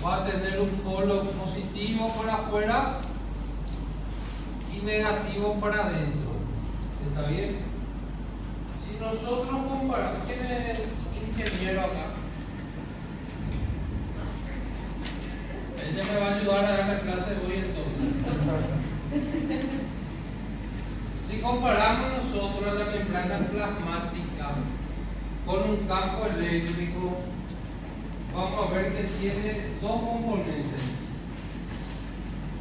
va a tener un polo positivo para afuera y negativo para adentro. ¿Está bien? Si nosotros comparamos, ¿quién es ingeniero acá? Ella me va a ayudar a dar la clase hoy entonces. Si comparamos nosotros la membrana plasmática con un campo eléctrico, vamos a ver que tiene dos componentes: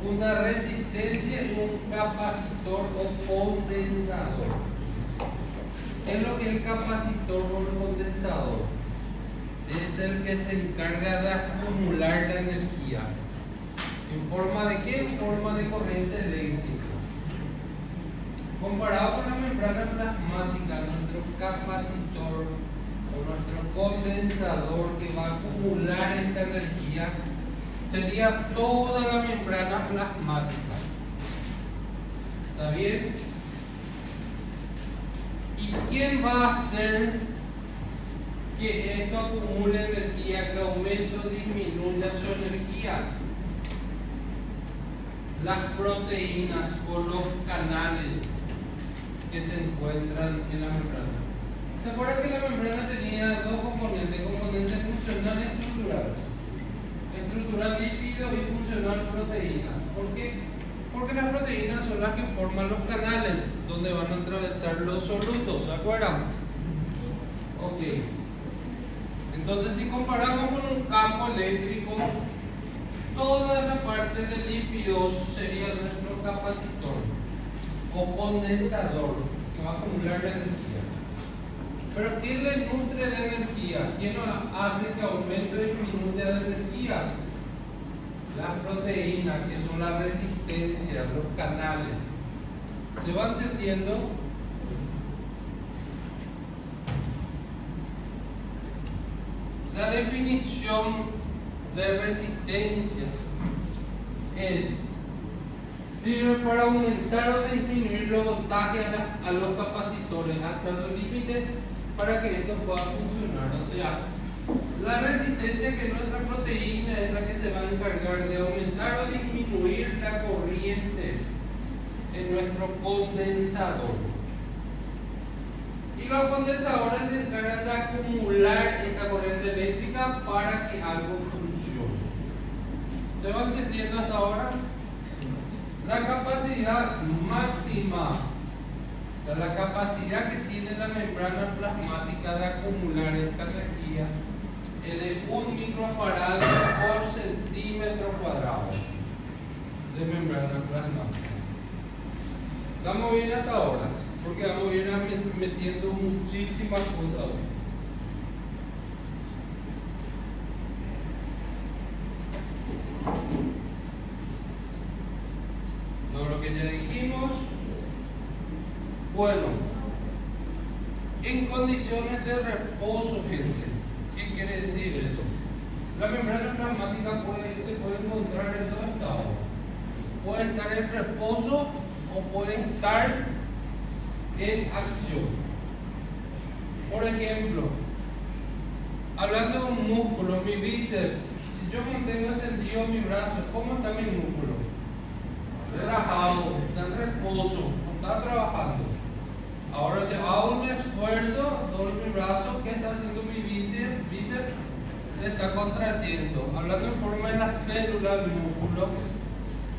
una resistencia y un capacitor o condensador. ¿Qué es lo que es el capacitor o el condensador? Es el que se encarga de acumular la energía. ¿En forma de qué? En forma de corriente eléctrica. Comparado con la membrana plasmática, nuestro capacitor o nuestro condensador que va a acumular esta energía sería toda la membrana plasmática. ¿Está bien? ¿Y quién va a hacer que esto acumule energía, que aumente o disminuya su energía? Las proteínas o los canales que se encuentran en la membrana. ¿Se acuerdan que la membrana tenía dos componentes? Componente funcional y estructural. Estructural lípido y funcional proteína. ¿Por qué? Porque las proteínas son las que forman los canales donde van a atravesar los solutos. ¿Se acuerdan? Ok. Entonces, si comparamos con un campo eléctrico, toda la parte de lípidos sería nuestro capacitor o condensador que va a acumular la energía. Pero ¿quién le nutre de energía? ¿Quién hace que aumente o disminuya la energía? Las proteínas, que son la resistencia, los canales. ¿Se va entendiendo? La definición de resistencia es: sirve para aumentar o disminuir los voltajes a los capacitores hasta su límite para que esto pueda funcionar. O sea, la resistencia, que nuestra proteína es la que se va a encargar de aumentar o disminuir la corriente en nuestro condensador. Y los condensadores se encargan de acumular esta corriente eléctrica para que algo funcione. ¿Se va entendiendo hasta ahora? La capacidad máxima, o sea, la capacidad que tiene la membrana plasmática de acumular esta energía es de 1 microfarad por centímetro cuadrado de membrana plasmática. ¿Estamos bien hasta ahora? Porque vamos a ir metiendo muchísimas cosas hoy. Todo lo que ya dijimos. Bueno, en condiciones de reposo, fíjense. ¿Qué quiere decir eso? La membrana plasmática se puede encontrar en dos estados. Puede estar en reposo o puede estar en acción. Por ejemplo, hablando de un músculo, mi bíceps, si yo mantengo tendido mi brazo, ¿cómo está mi músculo? Relajado, está en reposo, no está trabajando. Ahora yo hago un esfuerzo, doblo mi brazo, ¿qué está haciendo mi bíceps? Se está contrayendo. Hablando en forma de la célula del músculo,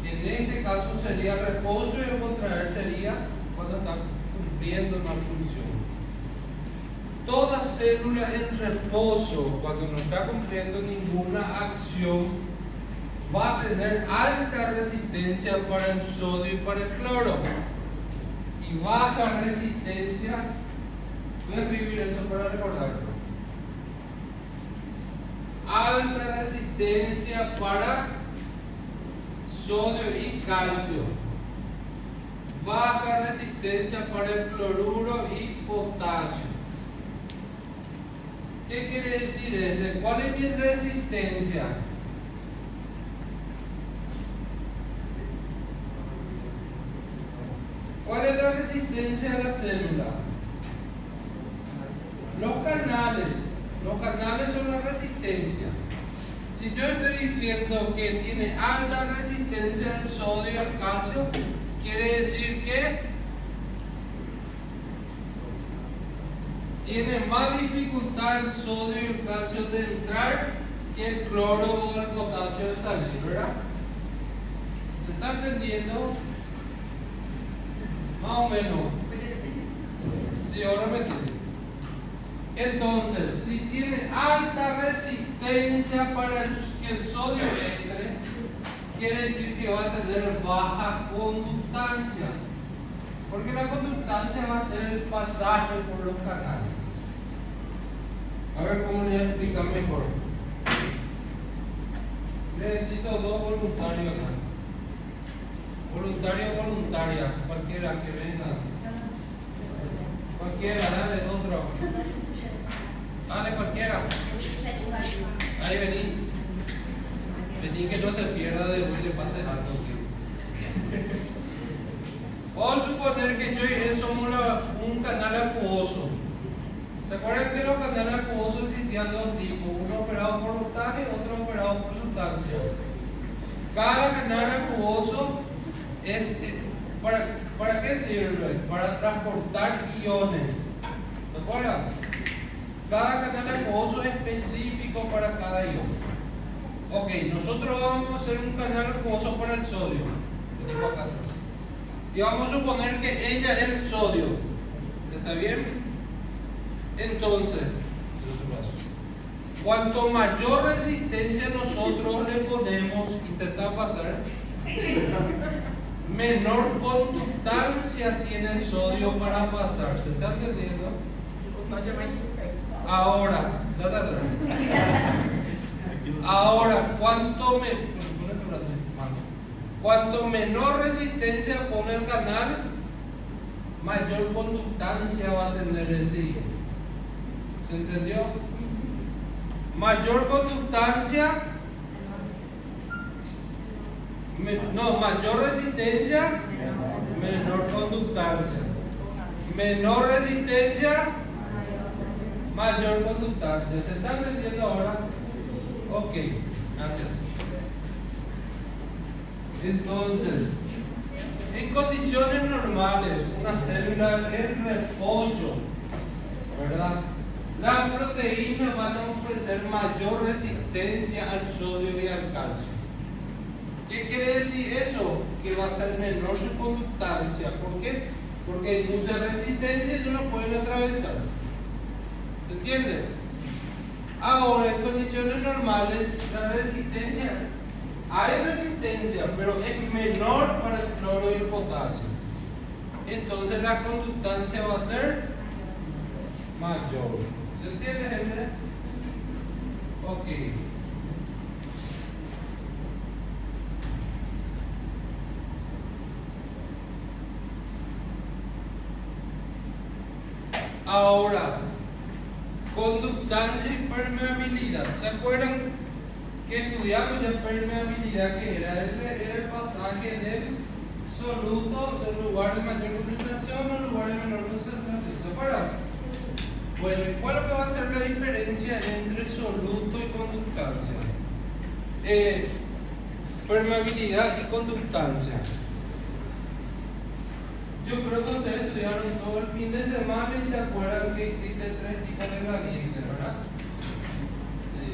en este caso sería reposo, y el contraer sería cuando está cumpliendo una función. Toda célula en reposo, cuando no está cumpliendo ninguna acción, va a tener alta resistencia para el sodio y para el cloro, y baja resistencia. Voy a escribir eso para recordarlo: alta resistencia para sodio y calcio, baja resistencia para el cloruro y potasio. ¿Qué quiere decir ese? ¿Cuál es mi resistencia? ¿Cuál es la resistencia de la célula? Los canales son la resistencia. Si yo estoy diciendo que tiene alta resistencia al sodio y al calcio, quiere decir que tiene más dificultad el sodio y el calcio de entrar que el cloro o el potasio de salir, ¿verdad? ¿Se está entendiendo? Más o menos. Sí, ahora me entiendes. Entonces, si tiene alta resistencia para que el sodio entre, quiere decir que va a tener baja conductancia. Porque la conductancia va a ser el pasaje por los canales. A ver cómo le voy a explicar mejor. Necesito dos voluntarios acá. Voluntario o voluntaria, cualquiera que venga. Cualquiera, dale otro. Dale cualquiera. Ahí vení. Vení que no se pierda de hoy le pase algo. Vamos a suponer que yo y él somos un canal acuoso. ¿Se acuerdan que los canales acuosos existían dos tipos? Uno operado por voltaje y otro operado por sustancia. Cada canal acuoso es ¿para qué sirve? Para transportar iones. ¿Se acuerdan? Cada canal acuoso es específico para cada ion. Ok, nosotros vamos a hacer un canal acuoso para el sodio. Tipo acá atrás. Y vamos a suponer que ella es el sodio. ¿Está bien? Entonces, cuanto mayor resistencia nosotros le ponemos, intentar pasar, menor conductancia tiene el sodio para pasar. ¿Se está entendiendo? Ahora, ahora, cuanto menor resistencia pone el canal, mayor conductancia va a tener ese ion. ¿Se entendió? Mayor conductancia, mayor resistencia, menor conductancia. Menor resistencia, mayor conductancia. ¿Se está entendiendo ahora? Ok, gracias. Entonces, en condiciones normales, una célula en reposo, ¿verdad? Las proteínas van a ofrecer mayor resistencia al sodio y al calcio. ¿Qué quiere decir eso? Que va a ser menor su conductancia. ¿Por qué? Porque hay mucha resistencia y ellos no pueden atravesar. ¿Se entiende? Ahora, en condiciones normales, la resistencia, hay resistencia, pero es menor para el cloro y el potasio. Entonces la conductancia va a ser mayor. ¿Se entiende, gente? Ok. Ahora, conductancia y permeabilidad. ¿Se acuerdan que estudiamos ya permeabilidad? Que era el pasaje del soluto del lugar de mayor concentración al lugar de menor concentración. ¿Se acuerdan? Bueno, ¿y cuál es lo que va a ser la diferencia entre soluto y conductancia? Permeabilidad y conductancia. Yo creo que ustedes estudiaron todo el fin de semana y se acuerdan que existen tres tipos de gradientes, ¿verdad? Sí.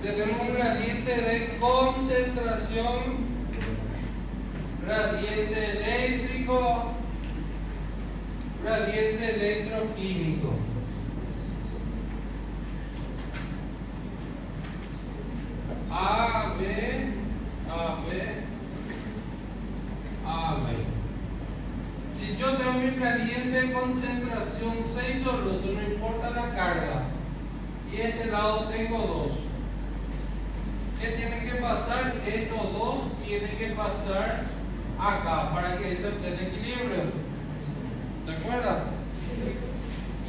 Tenemos un gradiente de concentración, gradiente eléctrico, gradiente electroquímico. A, B, A, B, A, B. Si yo tengo mi gradiente de concentración 6 solutos, no importa la carga, y este lado tengo 2. ¿Qué tienen que pasar? Estos dos tienen que pasar acá para que esto esté en equilibrio. ¿Se acuerdan?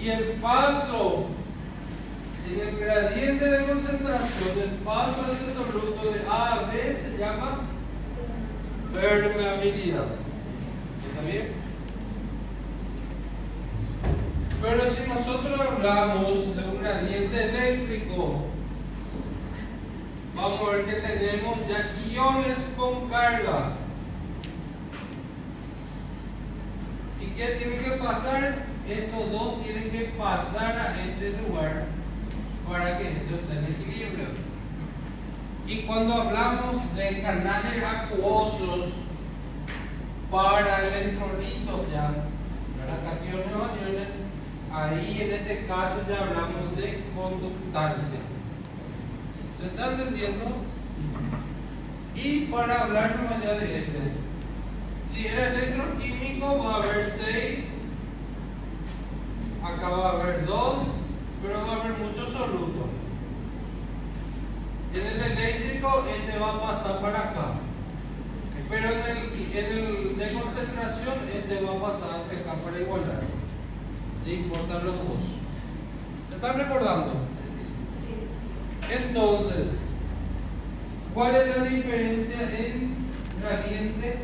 Y el paso en el gradiente de concentración, el paso de ese soluto de A a B se llama permeabilidad. ¿Está bien? Pero si nosotros hablamos de un gradiente eléctrico, vamos a ver que tenemos ya iones con carga. ¿Y qué tiene que pasar? Estos dos tienen que pasar a este lugar para que esto esté en equilibrio. Y cuando hablamos de canales acuosos para electrolitos ya, para cationes o aniones, ahí en este caso ya hablamos de conductancia. ¿Se está entendiendo? Y para hablar más allá de este, si era electroquímico va a haber 6, acá va a haber 2, pero va a haber muchos solutos. En el eléctrico este va a pasar para acá, pero en el de concentración este va a pasar hacia acá para igualar. No importan los dos. ¿Me están recordando? Entonces, ¿cuál es la diferencia en gradiente,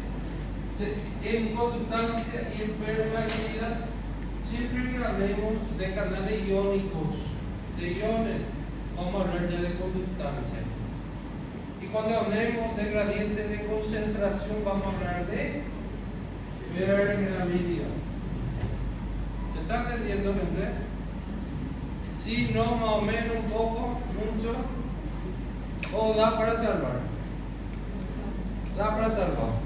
en conductancia y en permeabilidad? Siempre que hablemos de canales iónicos, de iones, vamos a hablar ya de conductancia. Y cuando hablemos de gradiente de concentración, vamos a hablar de permeabilidad. ¿Se está entendiendo, gente? Si no, más o menos, un poco, mucho, o da para salvar. Da para salvar.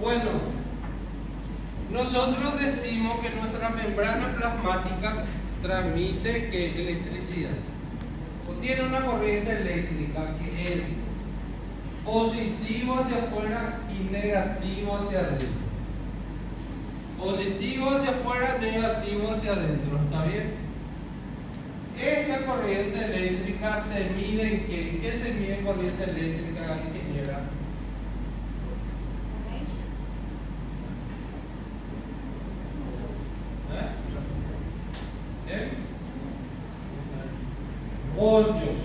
Bueno, nosotros decimos que nuestra membrana plasmática transmite ¿qué? Electricidad. O tiene una corriente eléctrica que es positivo hacia afuera y negativo hacia adentro. Positivo hacia afuera, negativo hacia adentro. ¿Está bien? Esta corriente eléctrica se mide en ¿qué? ¿En qué se mide corriente eléctrica, ingeniera? Voltios.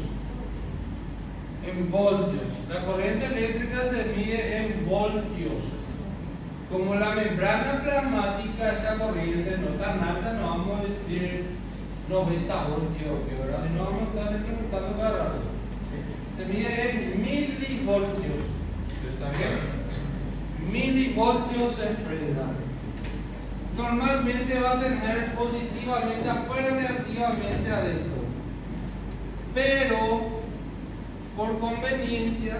En voltios. La corriente eléctrica se mide en voltios. Como la membrana plasmática, esta corriente no tan alta, no vamos a decir 90 voltios, ¿verdad? Y no vamos a estar preguntando cada rato. Se mide en milivoltios. ¿Está bien? Milivoltios se expresa. Normalmente va a tener positivamente afuera, negativamente adentro. Pero, por conveniencia,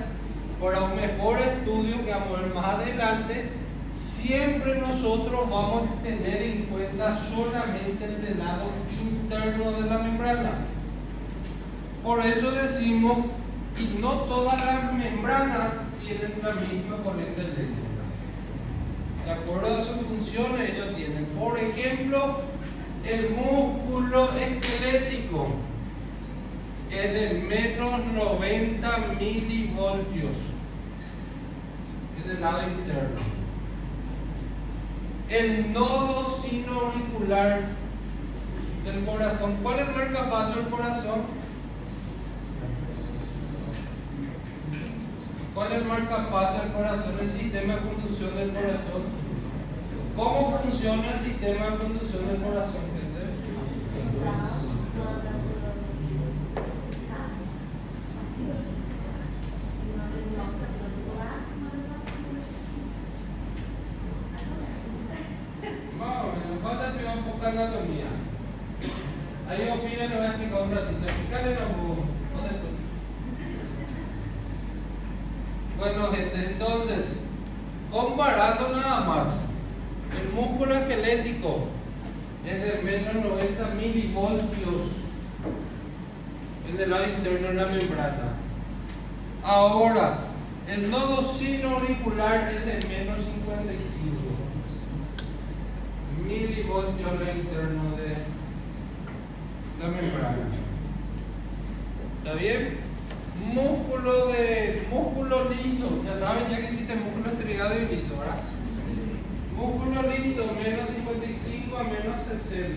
para un mejor estudio que vamos a ver más adelante, siempre nosotros vamos a tener en cuenta solamente el del lado interno de la membrana. Por eso decimos, y no todas las membranas tienen la misma corriente eléctrica. De acuerdo a sus funciones, ellos tienen, por ejemplo, el músculo esquelético es de menos 90 milivoltios, es del lado interno. El nodo sinoauricular del corazón, ¿cuál es el marcapaso del corazón? ¿Cuál es el marcapaso del corazón? El sistema de conducción del corazón. ¿Cómo funciona el sistema de conducción del corazón, gente? Un poco de anatomía. Ahí Ofina nos va a explicar un ratito. Explícale Bueno, gente, entonces, comparando nada más, el músculo esquelético es de menos 90 milivoltios en el lado interno de la membrana. Ahora, el nodo sinoauricular es de menos 55 milivoltios al lado interno de la membrana. ¿Está bien? Músculo liso, ya saben ya que existe músculo estriado y liso, ¿verdad? Músculo liso, menos 55 a menos 60.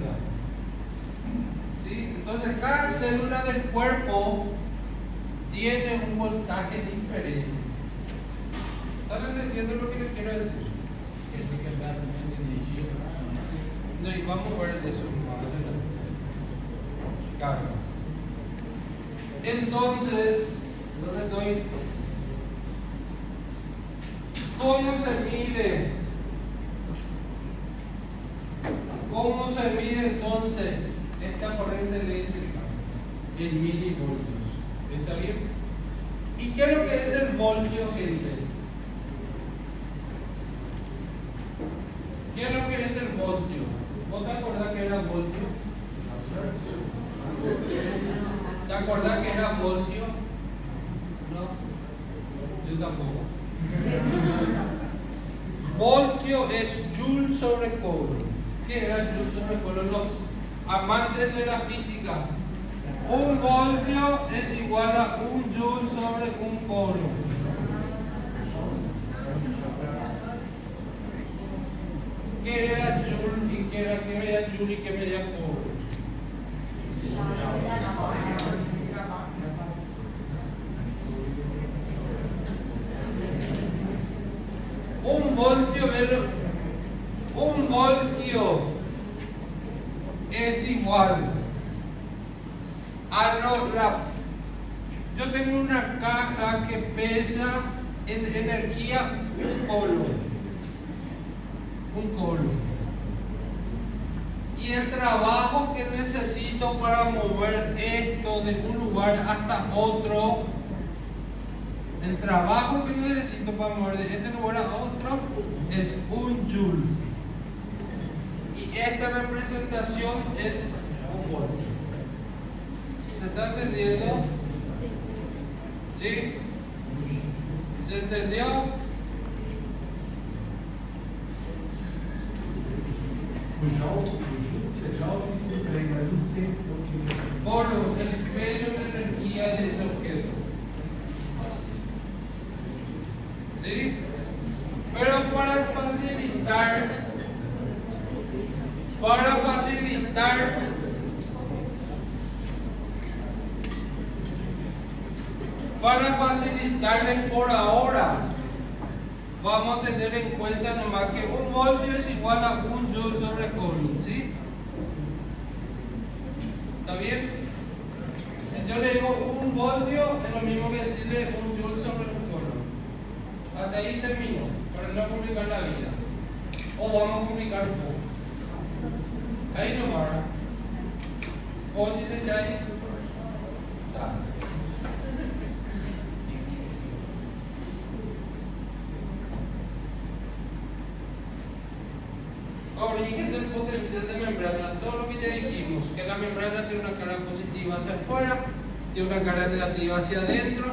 ¿Sí? Entonces cada célula del cuerpo tiene un voltaje diferente. ¿Están entendiendo lo que les quiero decir? Quer dizer que é basicamente energia para funcionar. No, y vamos a ver eso más adelante. Carga. Entonces, ¿dónde estoy? ¿Cómo se mide? ¿Cómo se mide entonces esta corriente eléctrica? En milivoltios. ¿Está bien? ¿Y qué es lo que es el voltio, gente? ¿Qué es lo que es el voltio? ¿Vos te acordás que era voltio? ¿Te acordás que era voltio? No, yo tampoco. Voltio es joule sobre coulomb. ¿Qué era joule sobre coulomb? Los amantes de la física. Un voltio es igual a un joule sobre un coulomb. ¿Qué era joule y qué medía joule y qué medía coulomb? Un voltio es igual a yo tengo una caja que pesa en energía un coulomb. Y el trabajo que necesito para mover esto de un lugar hasta otro, el trabajo que necesito para mover de este lugar a otro es un joule. Y esta representación es un voltio. ¿Se está entendiendo? ¿Sí? ¿Se entendió? Por el peso de energía de ese objeto. ¿Sí? Pero para facilitarles por ahora, vamos a tener en cuenta nomás que un voltio es igual a un joule sobre coulomb, ¿sí? ¿Está bien? Si yo le digo un voltio, es lo mismo que decirle un joule sobre un coulomb. Hasta ahí termino, para no complicar la vida. O vamos a complicar un poco. Ahí nomás. ¿O dices ahí? Está. Origen del potencial de membrana, todo lo que ya dijimos, que la membrana tiene una carga positiva hacia afuera, tiene una carga negativa hacia adentro.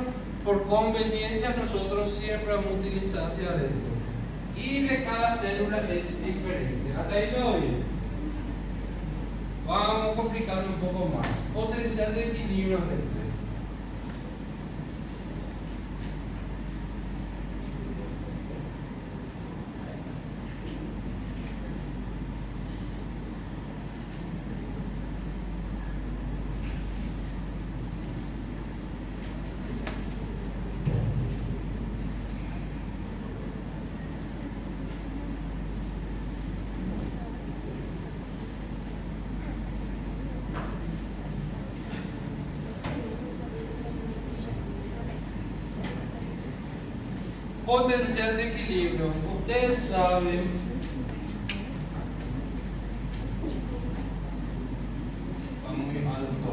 Por conveniencia nosotros siempre vamos a utilizar hacia adentro. Y de cada célula es diferente. Hasta ahí todo bien. Vamos a complicarlo un poco más. Potencial de equilibrio, gente. Potencial de equilibrio. Ustedes saben está muy alto.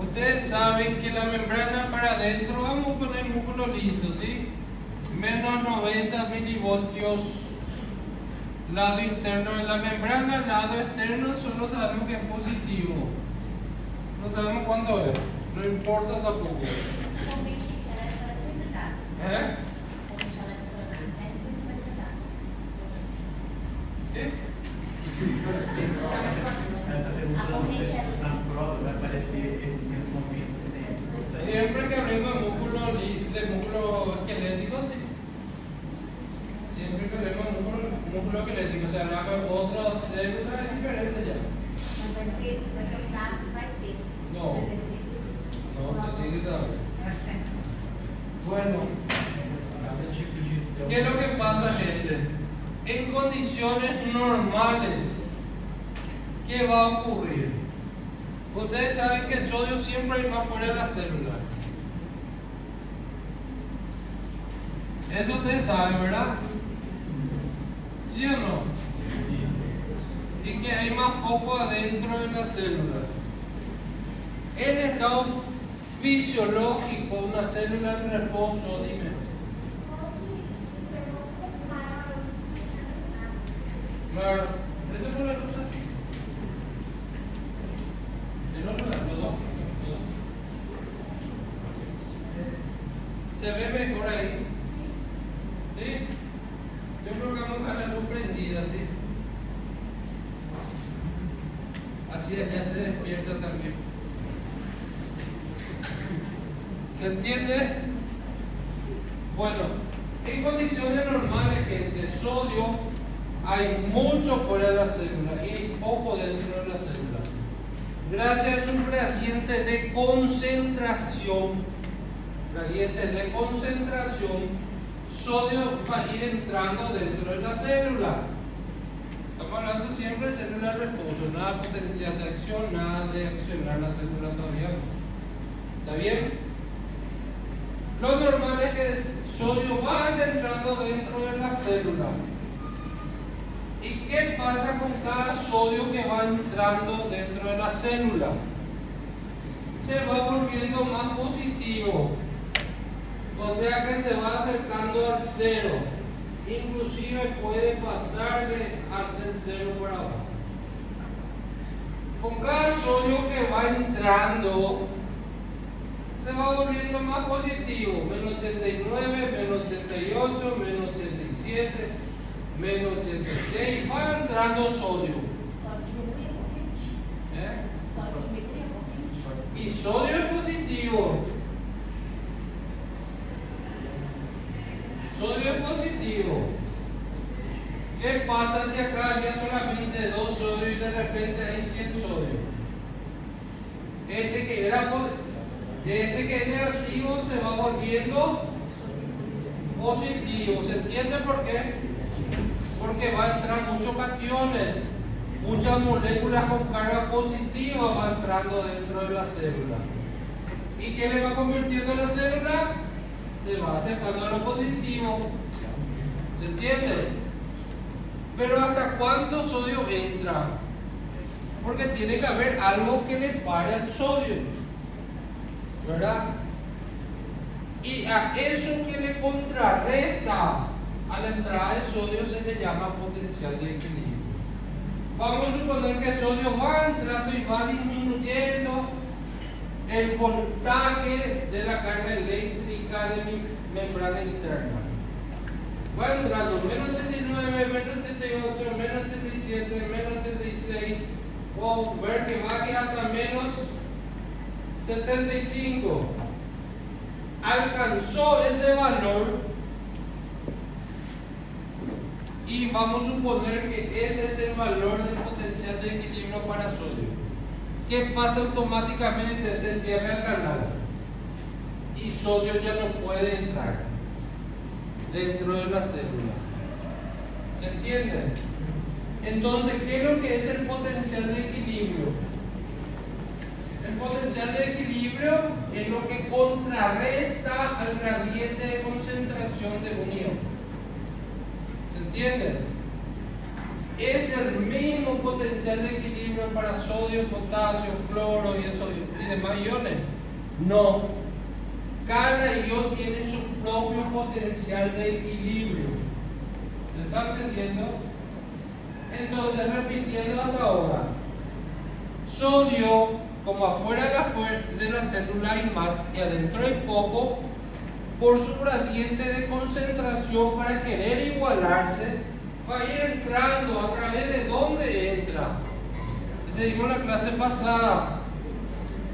Ustedes saben que la membrana para adentro, vamos a poner músculo liso, ¿sí? Menos 90 milivoltios lado interno de la membrana, lado externo solo sabemos que es positivo. No sabemos cuánto es, no importa tampoco. ¿Eh? ¿Qué? Essa pergunta na prova vai aparecer Siempre que hablemos de músculo esquelético, sí. Siempre que hablemos de músculo esquelético, o sea, hablamos de otras células diferentes ya. No, no, te tienes que saber. Bueno, ¿qué es lo que pasa, gente? En condiciones normales, ¿qué va a ocurrir? Ustedes saben que sodio siempre hay más fuera de la célula. Eso ustedes saben, ¿verdad? ¿Sí o no? Y que hay más poco adentro de la célula. En estado fisiológico, una célula en reposo, dime. Claro, ¿esto por la luz así? El otro lado, los dos. ¿Se ve mejor ahí? ¿Sí? Yo creo que vamos a dejar la luz prendida, ¿sí? Así ya se despierta también. ¿Se entiende? Bueno, en condiciones normales, gente, sodio hay mucho fuera de la célula y poco dentro de la célula. Gracias a su gradiente de concentración, sodio va a ir entrando dentro de la célula. Estamos hablando siempre de célula de reposo, nada potencial de acción, nada de accionar la célula todavía. ¿Está bien? Lo normal es que el sodio va entrando dentro de la célula. ¿Y qué pasa con cada sodio que va entrando dentro de la célula? Se va volviendo más positivo. O sea que se va acercando al cero. Inclusive puede pasarle hasta el cero por abajo. Con cada sodio que va entrando, se va volviendo más positivo. Menos 89, menos 88, menos 87, menos 86. Va entrando sodio. Y sodio es positivo. Sodio es positivo. ¿Qué pasa si acá había solamente 2 sodios y de repente hay 100 sodios? Este que es negativo se va volviendo positivo. ¿Se entiende por qué? Porque va a entrar muchos cationes, muchas moléculas con carga positiva va entrando dentro de la célula. ¿Y qué le va convirtiendo la célula? Se va acercando a lo positivo. ¿Se entiende? Pero ¿hasta cuánto sodio entra? Porque tiene que haber algo que le pare al sodio, ¿verdad? Y a eso que le contrarresta a la entrada de sodio se le llama potencial de equilibrio. Vamos a suponer que el sodio va entrando y va disminuyendo el voltaje de la carga eléctrica de mi membrana interna. Va entrando menos 89, menos 88, menos 87, menos 86. O ver que baje hasta menos 75. Alcanzó ese valor y vamos a suponer que ese es el valor del potencial de equilibrio para sodio. ¿Qué pasa automáticamente? Se cierra el canal y sodio ya no puede entrar dentro de la célula. ¿Se entiende? Entonces, ¿qué es lo que es el potencial de equilibrio? El potencial de equilibrio es lo que contrarresta al gradiente de concentración de unión. ¿Se entiende? ¿Es el mismo potencial de equilibrio para sodio, potasio, cloro y demás iones? No. Cada ion tiene su propio potencial de equilibrio. ¿Se está entendiendo? Entonces, repitiendo hasta ahora, sodio, como afuera de la célula hay más y adentro hay poco, por su gradiente de concentración para querer igualarse, va a ir entrando a través de dónde entra. Esa dimos la clase pasada.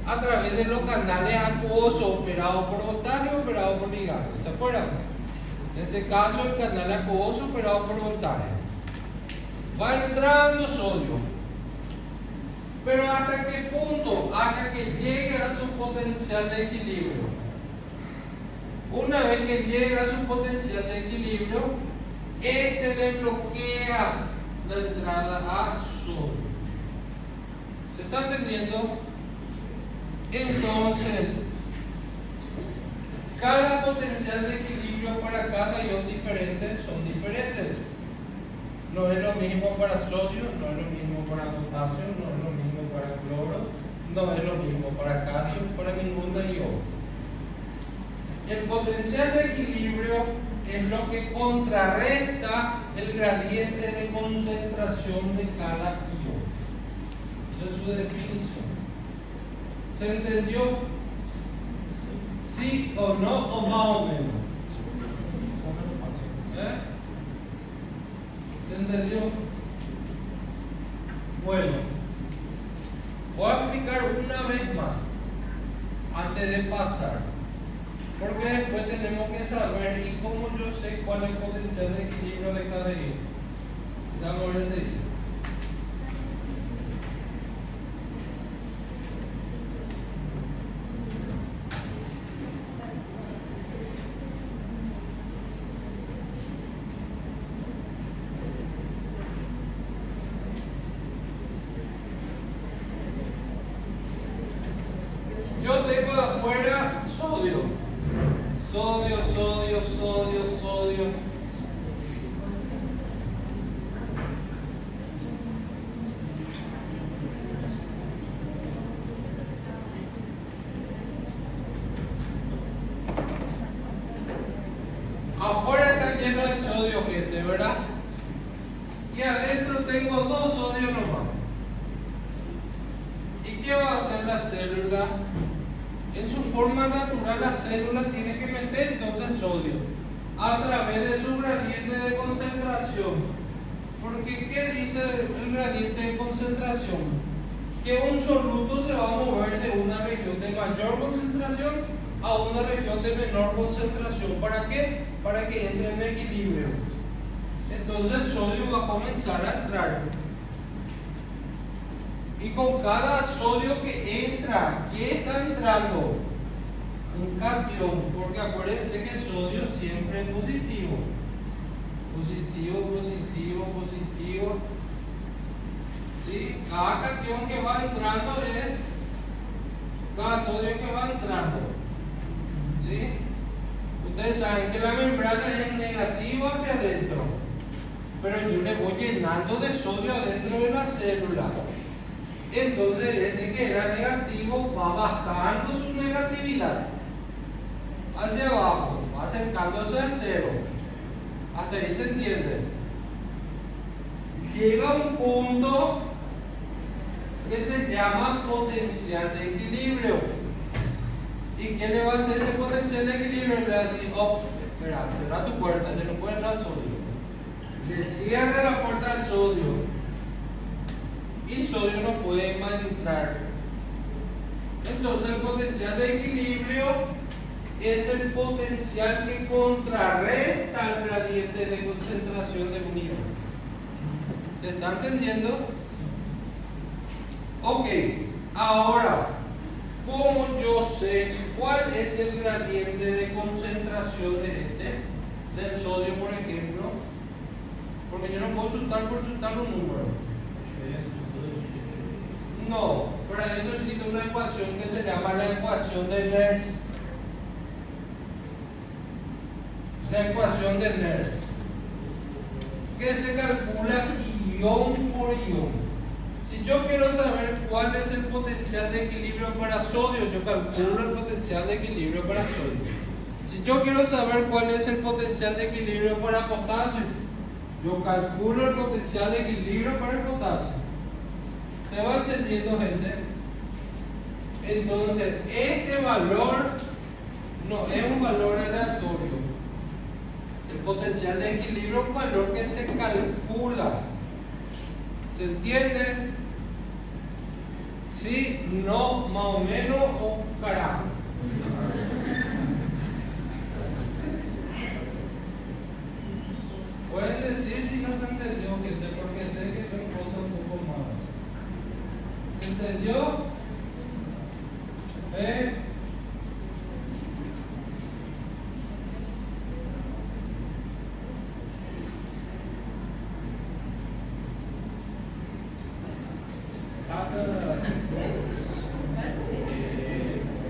a través de los canales acuosos operados por voltaje y operados por ligando. ¿Se acuerdan? En este caso, el canal acuoso operado por voltaje. Va entrando sodio. Pero ¿hasta qué punto? Hasta que llegue a su potencial de equilibrio. Una vez que llega a su potencial de equilibrio, este le bloquea la entrada a sodio. ¿Se está entendiendo? Entonces, cada potencial de equilibrio para cada ion diferente son diferentes. No es lo mismo para sodio, no es lo mismo para potasio, no es lo mismo para cloro, no es lo mismo para calcio, para ningún ion. El potencial de equilibrio es lo que contrarresta el gradiente de concentración de cada ion. Esa es su definición. ¿Se entendió? ¿Sí o no o más o menos? ¿Eh? ¿Se entendió? Bueno, voy a explicar una vez más antes de pasar, porque después tenemos que saber y cómo yo sé cuál es el potencial de equilibrio de cada ion. Vamos a ver enseguida. Yo tengo afuera sodio. Sodio, sodio, sodio, sodio. Afuera está lleno de sodio, gente, ¿verdad? Y adentro tengo dos sodios nomás. ¿Y qué va a hacer la célula? En su forma natural, la célula tiene que meter entonces sodio a través de su gradiente de concentración. Porque ¿qué dice el gradiente de concentración? Que un soluto se va a mover de una región de mayor concentración a una región de menor concentración. ¿Para qué? Para que entre en equilibrio. Entonces el sodio va a comenzar a entrar. Y con cada sodio que entra, ¿qué está entrando? Un catión, porque acuérdense que sodio siempre es positivo. Positivo, positivo, positivo. ¿Sí? Cada catión que va entrando es cada sodio que va entrando. ¿Sí? Ustedes saben que la membrana es negativa hacia adentro, pero yo le voy llenando de sodio adentro de la célula. Entonces este que era negativo va bajando su negatividad hacia abajo, va acercándose al cero. Hasta ahí se entiende. Llega un punto que se llama potencial de equilibrio. ¿Y qué le va a hacer este potencial de equilibrio? Le va a decir, oh, espera, cerra tu puerta, ya no puede entrar sodio. Le cierra la puerta al sodio. Y sodio no puede más entrar. Entonces el potencial de equilibrio es el potencial que contrarresta el gradiente de concentración de un ion. ¿Se está entendiendo? Ok, ahora, ¿cómo yo sé cuál es el gradiente de concentración de del sodio, por ejemplo? Porque yo no puedo chutar por chutar un número. No, para eso existe una ecuación que se llama la ecuación de Nernst. La ecuación de Nernst, que se calcula ion por ion. Si yo quiero saber cuál es el potencial de equilibrio para sodio, yo calculo el potencial de equilibrio para sodio. Si yo quiero saber cuál es el potencial de equilibrio para potasio, yo calculo el potencial de equilibrio para el potasio. ¿Se va entendiendo, gente? Entonces, este valor no es un valor aleatorio. El potencial de equilibrio es un valor que se calcula. ¿Se entiende? Sí, no, más o menos o carajo. Pueden decir si no se entendió, porque sé que son cosas un poco malas. ¿Se entendió? ¿Eh?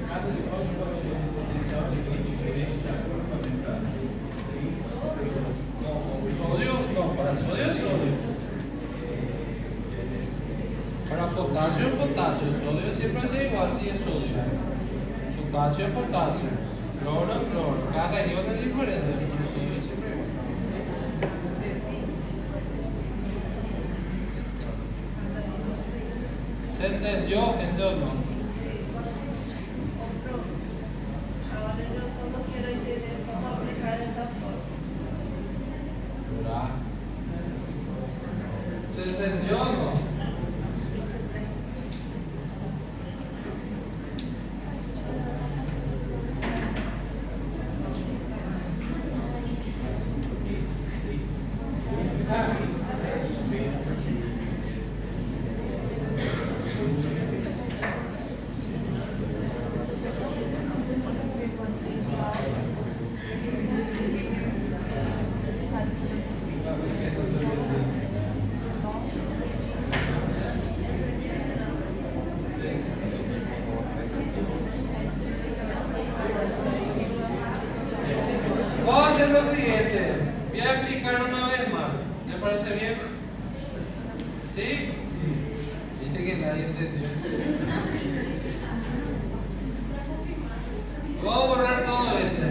Cada sódio pode ter um potencial de lente diferente de acordo com a dentada. Sodio, no, para sodio es sodio. Para potasio es potasio. Sodio siempre es igual si es sodio. Potasio es potasio. Cloro es cloro. Cada ion es diferente. Sodio es siempre igual. ¿Se entendió, gente o no? Ahora yo solo quiero entender cómo aplicar esa forma. ¿Verdad? ¿Se entendió o no? Vamos a hacer lo siguiente. Voy a explicar una vez más. ¿Me parece bien? ¿Sí? Viste que nadie entendió. Voy a borrar todo este.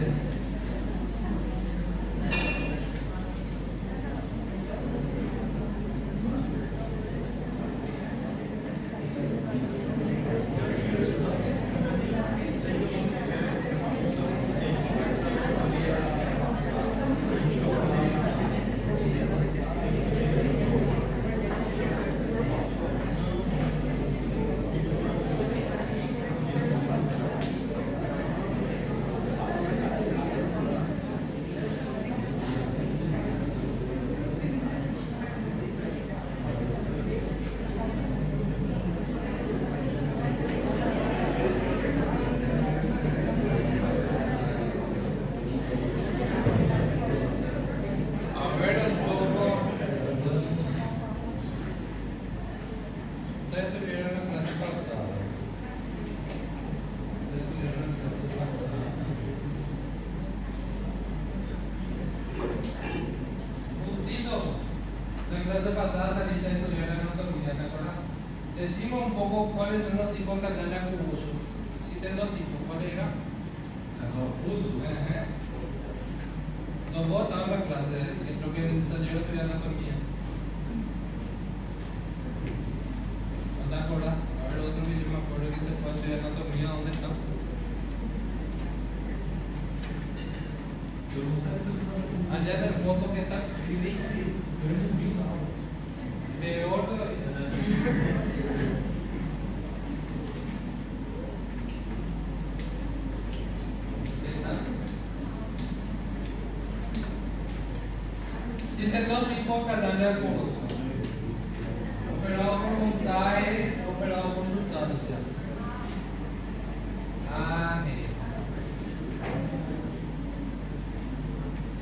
A ver un poco. Ustedes tuvieron la clase pasada. Ustedes tuvieron la clase pasada. Justito, la clase pasada saliste a estudiar anatomía, ¿te acuerdas? Decimos un poco cuáles son los tipos de canal acuoso. Existen dos tipos, ¿cuáles eran? Ajá. Los dos estaban en la clase, creo que salieron a estudiar anatomía. ¿No te acuerdas? A ver, otro que yo me acuerdo que se fue a estudiar anatomía, ¿dónde está? Allá en el fondo que está. Peor todavía. Existen dos tipos de canales acuosos. Operado por un TAE, operado por sustancia.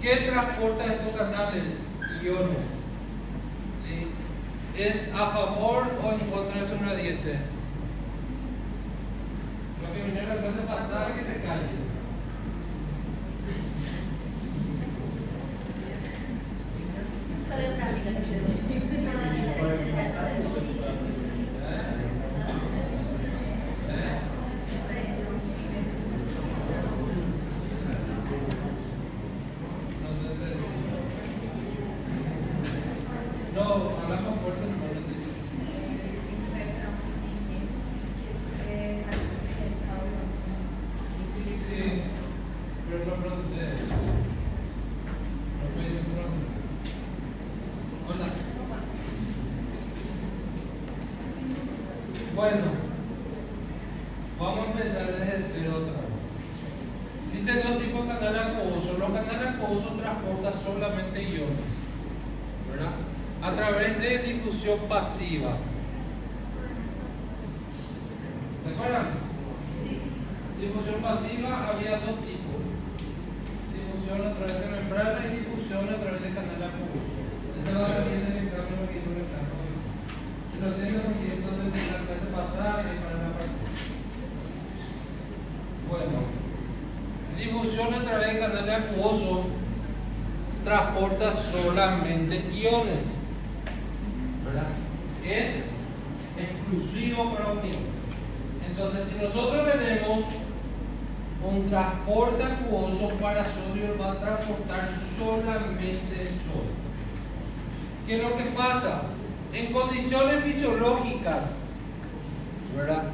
¿Qué transporta estos canales? Iones. ¿Sí? ¿Es a favor o en contra de su gradiente? Lo que viene en la clase pasada que se calle. No, hablamos fuerte, no lo dices. Sí. Vamos a empezar desde cero otra vez. Si tengo tipo canal acuoso, los canales acuosos transportan solamente iones, ¿verdad? A través de difusión pasiva. ¿Se acuerdan? Sí. Difusión pasiva había dos tipos. Difusión a través de membrana y difusión a través de canal acuoso. Ese va a salir en el examen que yo le clase. El 80% de la clase pasada y para la parcial. Bueno, difusión a través de canal acuoso transporta solamente iones, ¿verdad? Es exclusivo para un ion. Entonces, si nosotros tenemos un transporte acuoso para sodio, va a transportar solamente sodio. ¿Qué es lo que pasa? En condiciones fisiológicas, ¿verdad?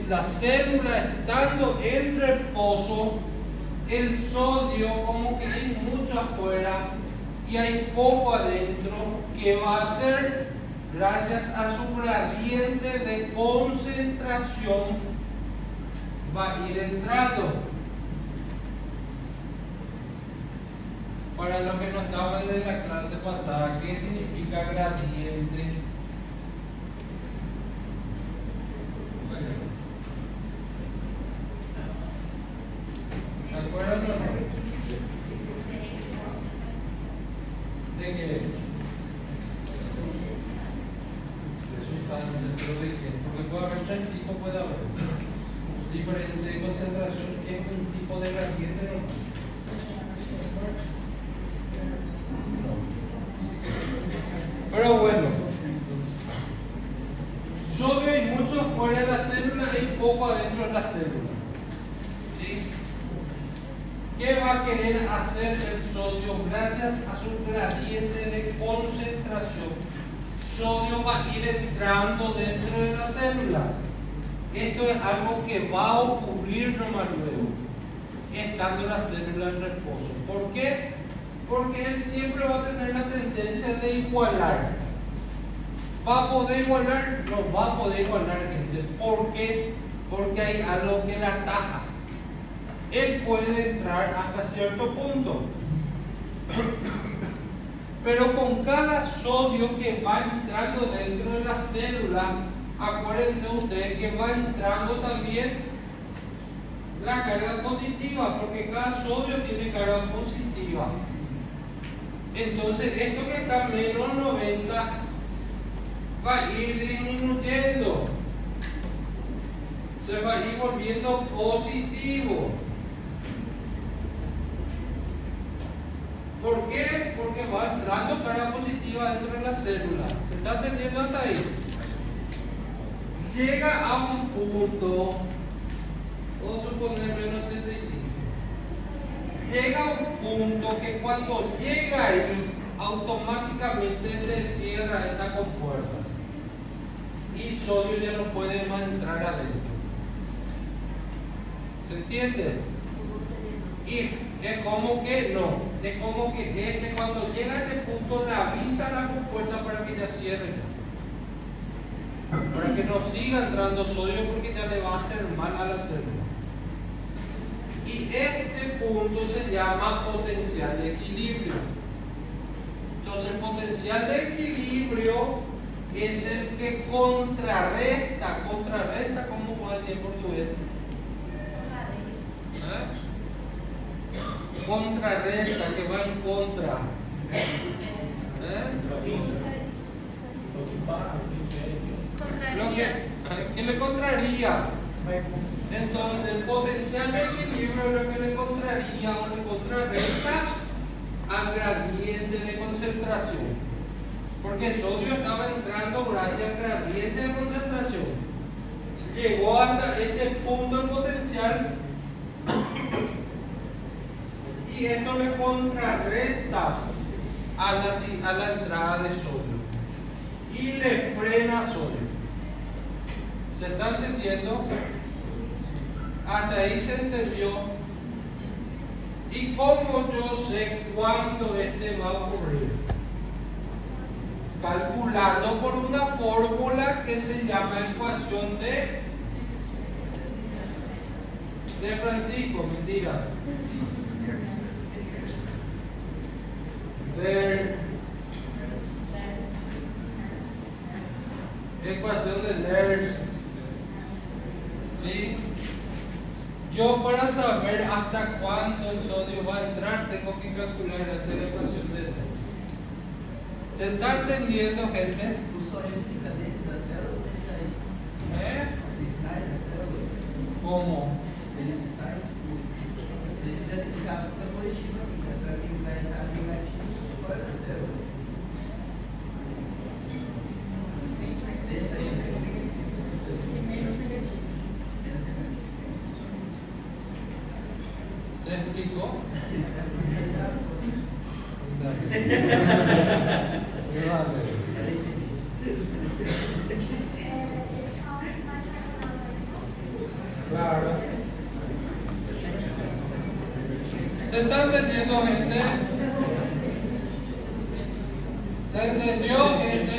La célula estando en reposo, el sodio como que hay mucho afuera y hay poco adentro. ¿Qué va a hacer? Gracias a su gradiente de concentración va a ir entrando. Para los que no estaban de la clase pasada, ¿qué significa gradiente? Bueno, ¿se acuerdan o no? ¿De qué? De sustancia, pero ¿de qué? Porque puede haber tres tipos, puede haber diferente de concentración, es un tipo de gradiente normal. Pero bueno, sodio hay mucho fuera de la célula y poco adentro de la célula. ¿Sí? ¿Qué va a querer hacer el sodio? Gracias a su gradiente de concentración, sodio va a ir entrando dentro de la célula. Esto es algo que va a ocurrir nomás luego, estando la célula en reposo. ¿Por qué? Porque él siempre va a tener la tendencia de igualar. ¿Va a poder igualar? No va a poder igualar, gente. ¿Por qué? Porque hay algo que la ataja. Él puede entrar hasta cierto punto. Pero con cada sodio que va entrando dentro de la célula, acuérdense ustedes que va entrando también la carga positiva, porque cada sodio tiene carga positiva. Entonces, esto que está menos 90 va a ir disminuyendo, se va a ir volviendo positivo. ¿Por qué? Porque va entrando carga positiva dentro de la célula. ¿Se está entendiendo hasta ahí? Llega a un punto, vamos a suponer menos 85. Llega a un punto que cuando llega ahí, automáticamente se cierra esta compuerta y sodio ya no puede más entrar adentro. ¿Se entiende? Y es como que no, es como que cuando llega a este punto le avisa a la compuerta para que ya cierre, para que no siga entrando sodio porque ya le va a hacer mal a la célula. Y este punto se llama potencial de equilibrio. Entonces, el potencial de equilibrio es el que contrarresta, ¿cómo puedo decir en portugués? Contrarresta, que va en contra. ¿Qué le contraría? Entonces, el potencial de equilibrio es lo que le contraría o le contrarresta al gradiente de concentración. Porque el sodio estaba entrando gracias al gradiente de concentración. Llegó hasta este punto en potencial y esto le contrarresta a la entrada de sodio y le frena sodio. ¿Se está entendiendo? Hasta ahí se entendió. ¿Y cómo yo sé cuándo este va a ocurrir? Calculando por una fórmula que se llama ecuación de De Francisco, mentira. There. Ecuación de Lerch. ¿Sí? Yo para saber hasta cuánto el sodio va a entrar tengo que calcular, hacer la ecuación de Lerch. ¿Se está entendiendo, gente? O sódio fica dentro da célula ou sai? ¿Eh? Ele sai da célula? ¿Cómo? Ele sai? Ele identificado fica positivo aqui, mas só que ele vai entrar negativo fora da célula. Dentro aí, menos negativo. Menos negativo. ¿Te explicó? Claro. ¿Se está entendiendo, gente? ¿Se entendió, gente?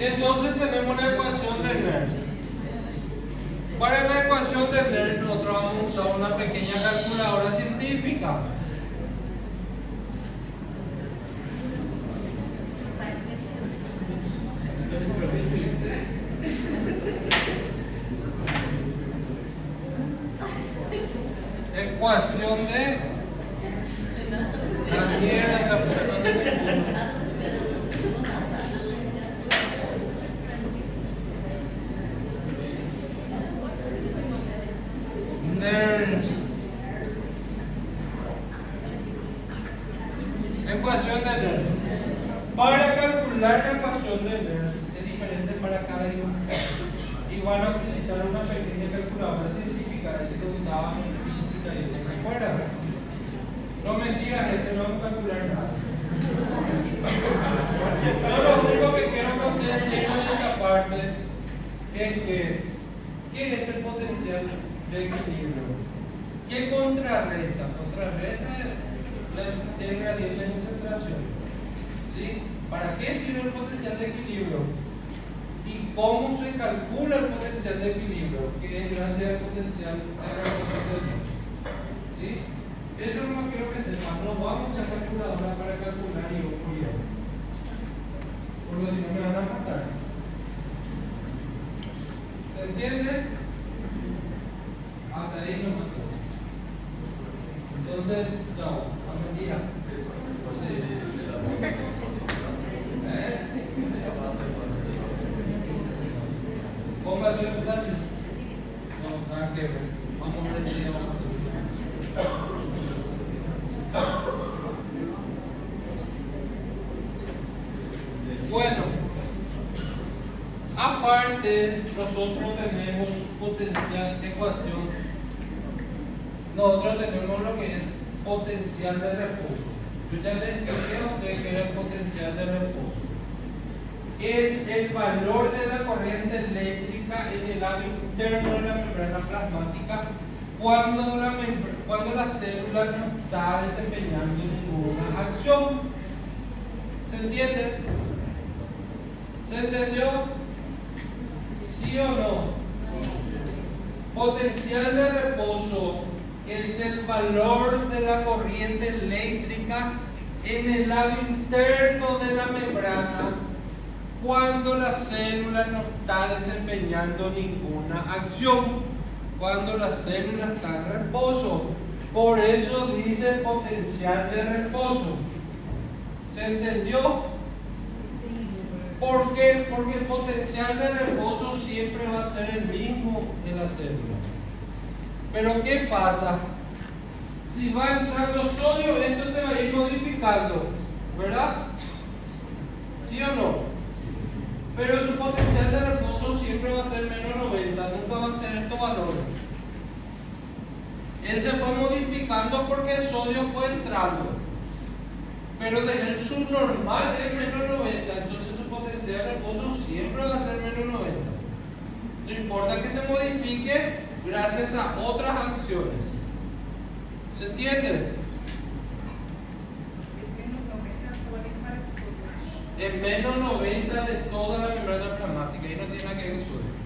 Entonces tenemos la ecuación de Lerch. Para la ecuación de Lerch nosotros vamos a usar una pequeña calculadora científica. Ecuación de la mierda. Ecuación de Lerch. Para calcular la ecuación de Lerch es diferente para cada imagen. Y van a utilizar una pequeña calculadora científica, ese que usaban en física y eso, ¿se acuerdan? No mentira, gente, no vamos a calcular nada. Yo lo único que quiero que ustedes sepan de esta parte es que, ¿qué es el potencial de equilibrio? ¿Qué contrarresta? Contrarresta el gradiente de concentración. ¿Sí? ¿Para qué sirve el potencial de equilibrio? ¿Y cómo se calcula el potencial de equilibrio? Que es gracias al potencial de la concentración. ¿Sí? Eso es lo que quiero que sepan. No vamos a calculadora para calcular y ocurrir. Porque si no me van a matar. ¿Se entiende? Hasta ahí no mató. Entonces, chao. No mentira. ¿Cómo va a ser el potasio? No, nada que ver. Vamos a ver si vamos a subir. Bueno, aparte nosotros tenemos potencial ecuación. Nosotros tenemos lo que es potencial de reposo. Yo ya les expliqué a ustedes que era el potencial de reposo. Es el valor de la corriente eléctrica en el lado interno de la membrana plasmática cuando la célula no está desempeñando ninguna acción. ¿Se entiende? ¿Se entendió? ¿Sí o no? Potencial de reposo es el valor de la corriente eléctrica en el lado interno de la membrana cuando la célula no está desempeñando ninguna acción, cuando la célula está en reposo. Por eso dice potencial de reposo. ¿Se entendió? ¿Por qué? Porque el potencial de reposo siempre va a ser el mismo en la célula. Pero ¿qué pasa? Si va entrando sodio, esto se va a ir modificando, ¿verdad? ¿Sí o no? Pero su potencial de reposo siempre va a ser menos 90, nunca va a ser estos valores. Él se fue modificando porque el sodio fue entrando. Pero el subnormal es menos 90, entonces su potencial de reposo siempre va a ser menos 90. No importa que se modifique gracias a otras acciones. ¿Se entiende? Es menos 90 de toda la membrana plasmática y no tiene nada que ver con sodio.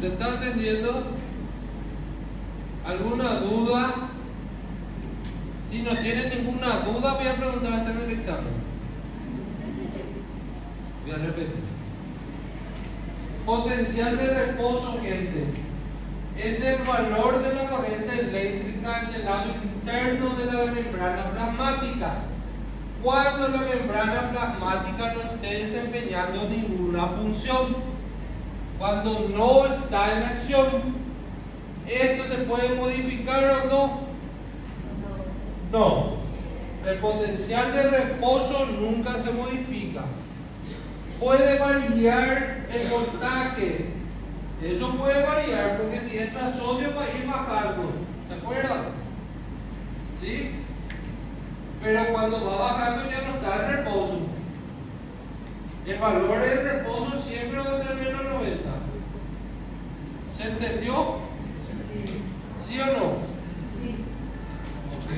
¿Se está entendiendo? ¿Alguna duda? Si no tienen ninguna duda, voy a preguntar hasta en el examen. Voy a repetir. Potencial de reposo, gente, es el valor de la corriente eléctrica en el lado interno de la membrana plasmática cuando la membrana plasmática no esté desempeñando ninguna función, cuando no está en acción. ¿Esto se puede modificar o no? No. El potencial de reposo nunca se modifica. Puede variar el voltaje. Eso puede variar porque si entra sodio va a ir bajando. ¿Se acuerdan? ¿Sí? Pero cuando va bajando ya no está en reposo. El valor del reposo siempre va a ser menos 90. ¿Se entendió? Sí. ¿Sí o no? Sí. Ok.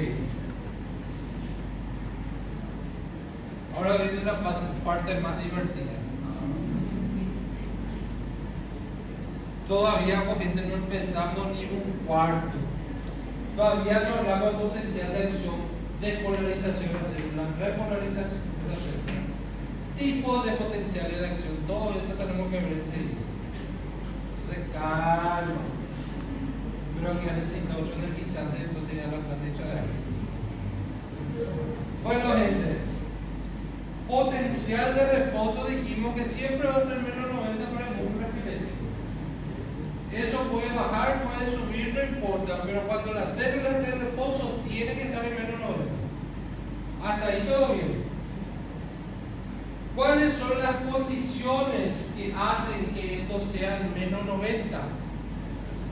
Ahora viene la parte más divertida. Todavía, gente, no empezamos ni un cuarto. Todavía no hablamos de potencial de acción, despolarización de células, repolarización de células, tipos de potenciales de acción, todo eso tenemos que ver enseguida. Entonces, calma. Pero que necesita 8 energizantes después de la planta hecha de aire. Bueno, gente, potencial de reposo dijimos que siempre va a ser menos 90 para el músculo esquelético. Eso puede bajar, puede subir, no importa, pero cuando la célula esté en reposo tiene que estar en menos 90. Hasta ahí todo bien. ¿Cuáles son las condiciones que hacen que esto sea menos 90?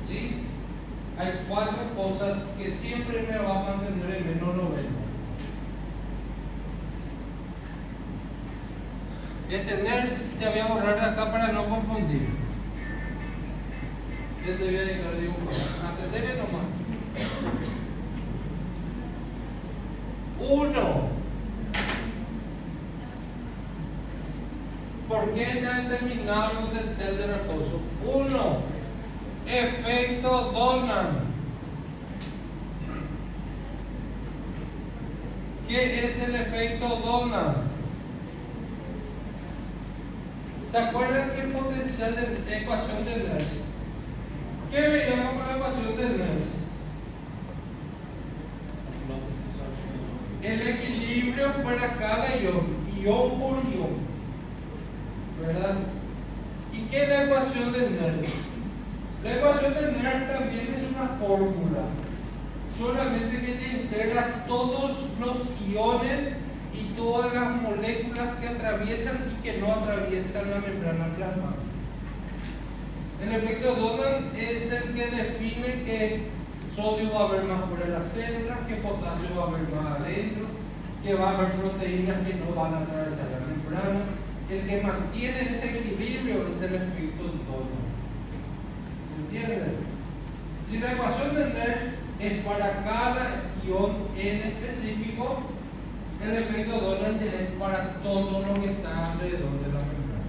¿Sí? Hay 4 cosas que siempre me va a mantener en menos 90. Tener, te voy a borrar de acá para no confundir. Ese voy a dejar de dibujar. Atender nomás. 1. ¿Por qué está determinado el potencial de reposo? 1. Efecto Donan. ¿Qué es el efecto Donan? ¿Se acuerdan que el potencial de ecuación de Nernst? ¿Qué veíamos con la ecuación de Nernst? El equilibrio para cada ion por ion, ¿verdad? ¿Y qué es la ecuación de Nernst? La ecuación de Nernst también es una fórmula, solamente que te integra todos los iones y todas las moléculas que atraviesan y que no atraviesan la membrana plasmática. El efecto Donan es el que define que sodio va a haber más fuera de la célula, que potasio va a haber más adentro, que va a haber proteínas que no van a atravesar la membrana. El que mantiene ese equilibrio es el efecto Donan. ¿Se entiende? Si la ecuación de Nernst es para cada ion en específico, el efecto Donan es para todo lo que está alrededor de la membrana,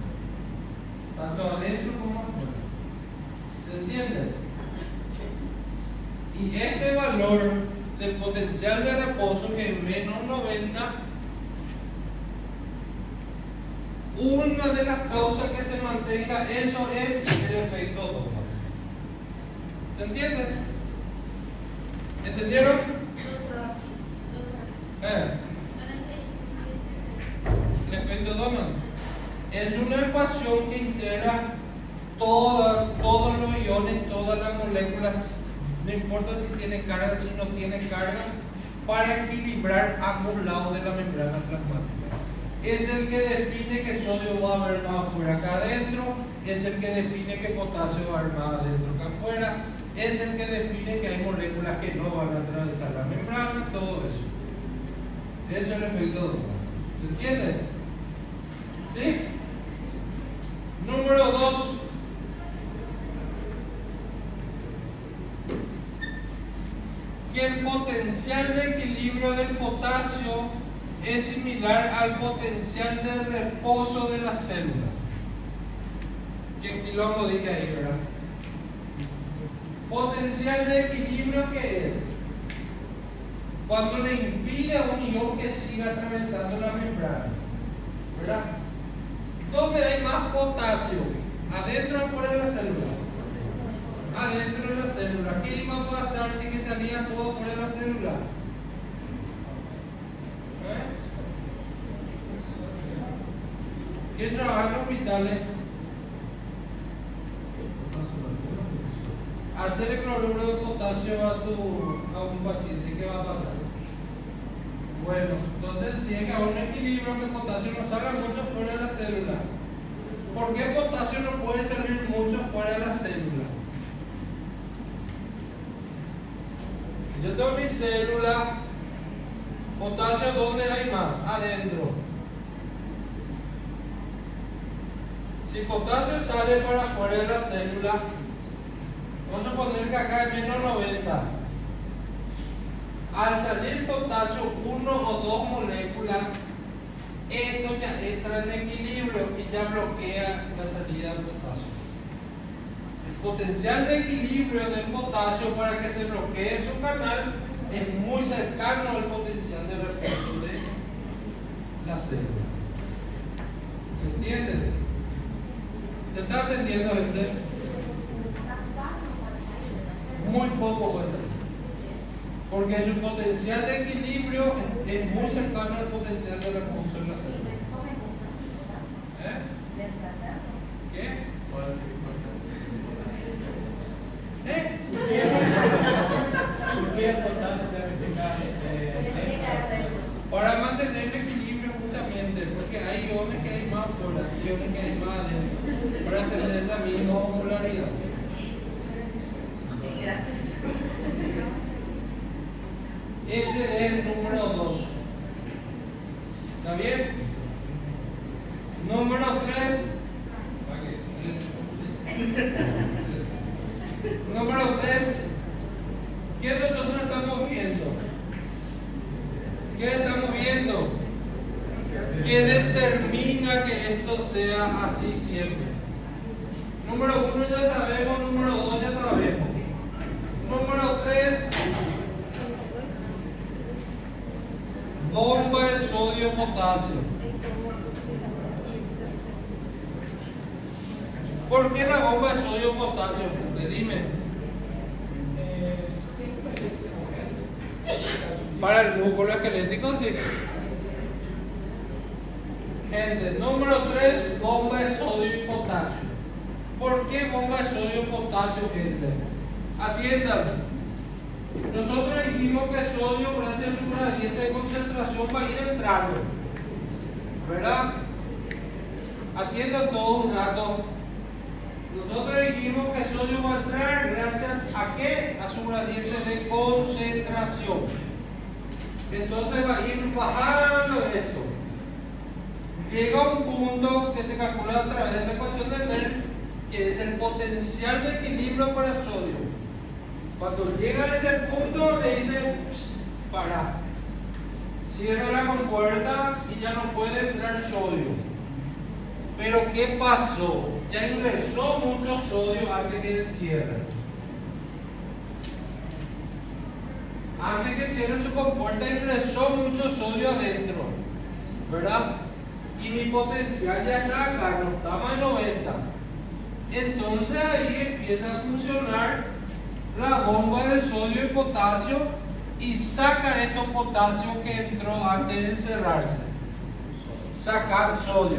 tanto adentro como afuera. ¿Se entiende? Y este valor del potencial de reposo, que es menos 90, una de las causas que se mantenga eso es el efecto Donan. ¿Se entiende? ¿Entendieron? El efecto Donan es una ecuación que integra todos los iones, todas las moléculas, no importa si tiene carga, si no tiene carga, para equilibrar ambos lados de la membrana plasmática. Es el que define que sodio va a haber más afuera que adentro, es el que define que potasio va a haber más adentro que afuera, es el que define que hay moléculas que no van a atravesar la membrana, todo eso. Eso es el efecto Donan. ¿Se entiende? ¿Sí? Número 2. Que el potencial de equilibrio del potasio es similar al potencial de reposo de la célula. Que aquí lo dije ahí, ¿verdad? Potencial de equilibrio, ¿qué es? Cuando le impide a un ion que siga atravesando la membrana, ¿verdad? ¿Dónde hay más potasio? ¿Adentro o fuera de la célula? Adentro de la célula. ¿Qué iba a pasar si que salía todo fuera de la célula? ¿Quién trabaja en hospitales? Hacerle cloruro de potasio a un paciente, ¿qué va a pasar? Bueno, entonces tiene que haber un equilibrio, que el potasio no salga mucho fuera de la célula. ¿Por qué potasio no puede salir mucho fuera de la célula? Yo tengo mi célula, potasio, ¿dónde hay más? Adentro. Si potasio sale para afuera de la célula, vamos a suponer que acá hay menos 90. Al salir potasio, 1 o 2 moléculas, esto ya entra en equilibrio y ya bloquea la salida del potasio. El potencial de equilibrio del potasio para que se bloquee su canal es muy cercano al potencial de reposo de la célula. ¿Se entiende? ¿Se está entendiendo, gente? Muy poco puede salir. Porque su potencial de equilibrio es muy cercano al potencial de reposo en la célula. ¿Qué? ¿Por qué el potasio debe ficar Para mantener el equilibrio justamente, porque hay iones que hay más fuera, iones que hay más adentro, para tener esa misma polaridad. Ese es el número 2. ¿Está bien? Número 3. Número 3. ¿Qué nosotros estamos viendo? ¿Qué estamos viendo? ¿Qué determina que esto sea así siempre? Número 1 ya sabemos, número 2 ya sabemos. Número 3. Bomba de sodio-potasio. ¿Por qué la bomba de sodio-potasio? Dime. Para el músculo esquelético, sí. Gente, número 3, bomba de sodio y potasio. ¿Por qué bomba de sodio y potasio, gente? Atiendan. Nosotros dijimos que sodio, gracias a su gradiente de concentración, va a ir entrando, ¿verdad? Atiendan todo un rato. Nosotros dijimos que sodio va a entrar gracias a ¿qué? A su gradiente de concentración. Entonces va a ir bajando esto. Llega un punto que se calcula a través de la ecuación de Nernst, que es el potencial de equilibrio para sodio. Cuando llega a ese punto le dice, para, cierra la compuerta y ya no puede entrar sodio. Pero ¿qué pasó? Ya ingresó mucho sodio antes que cierre. Antes que cierre su compuerta ingresó mucho sodio adentro, ¿verdad? Y mi potencial ya está acá, no está más de 90. Entonces ahí empieza a funcionar la bomba de sodio y potasio y saca estos potasios que entró antes de encerrarse. Sacar sodio.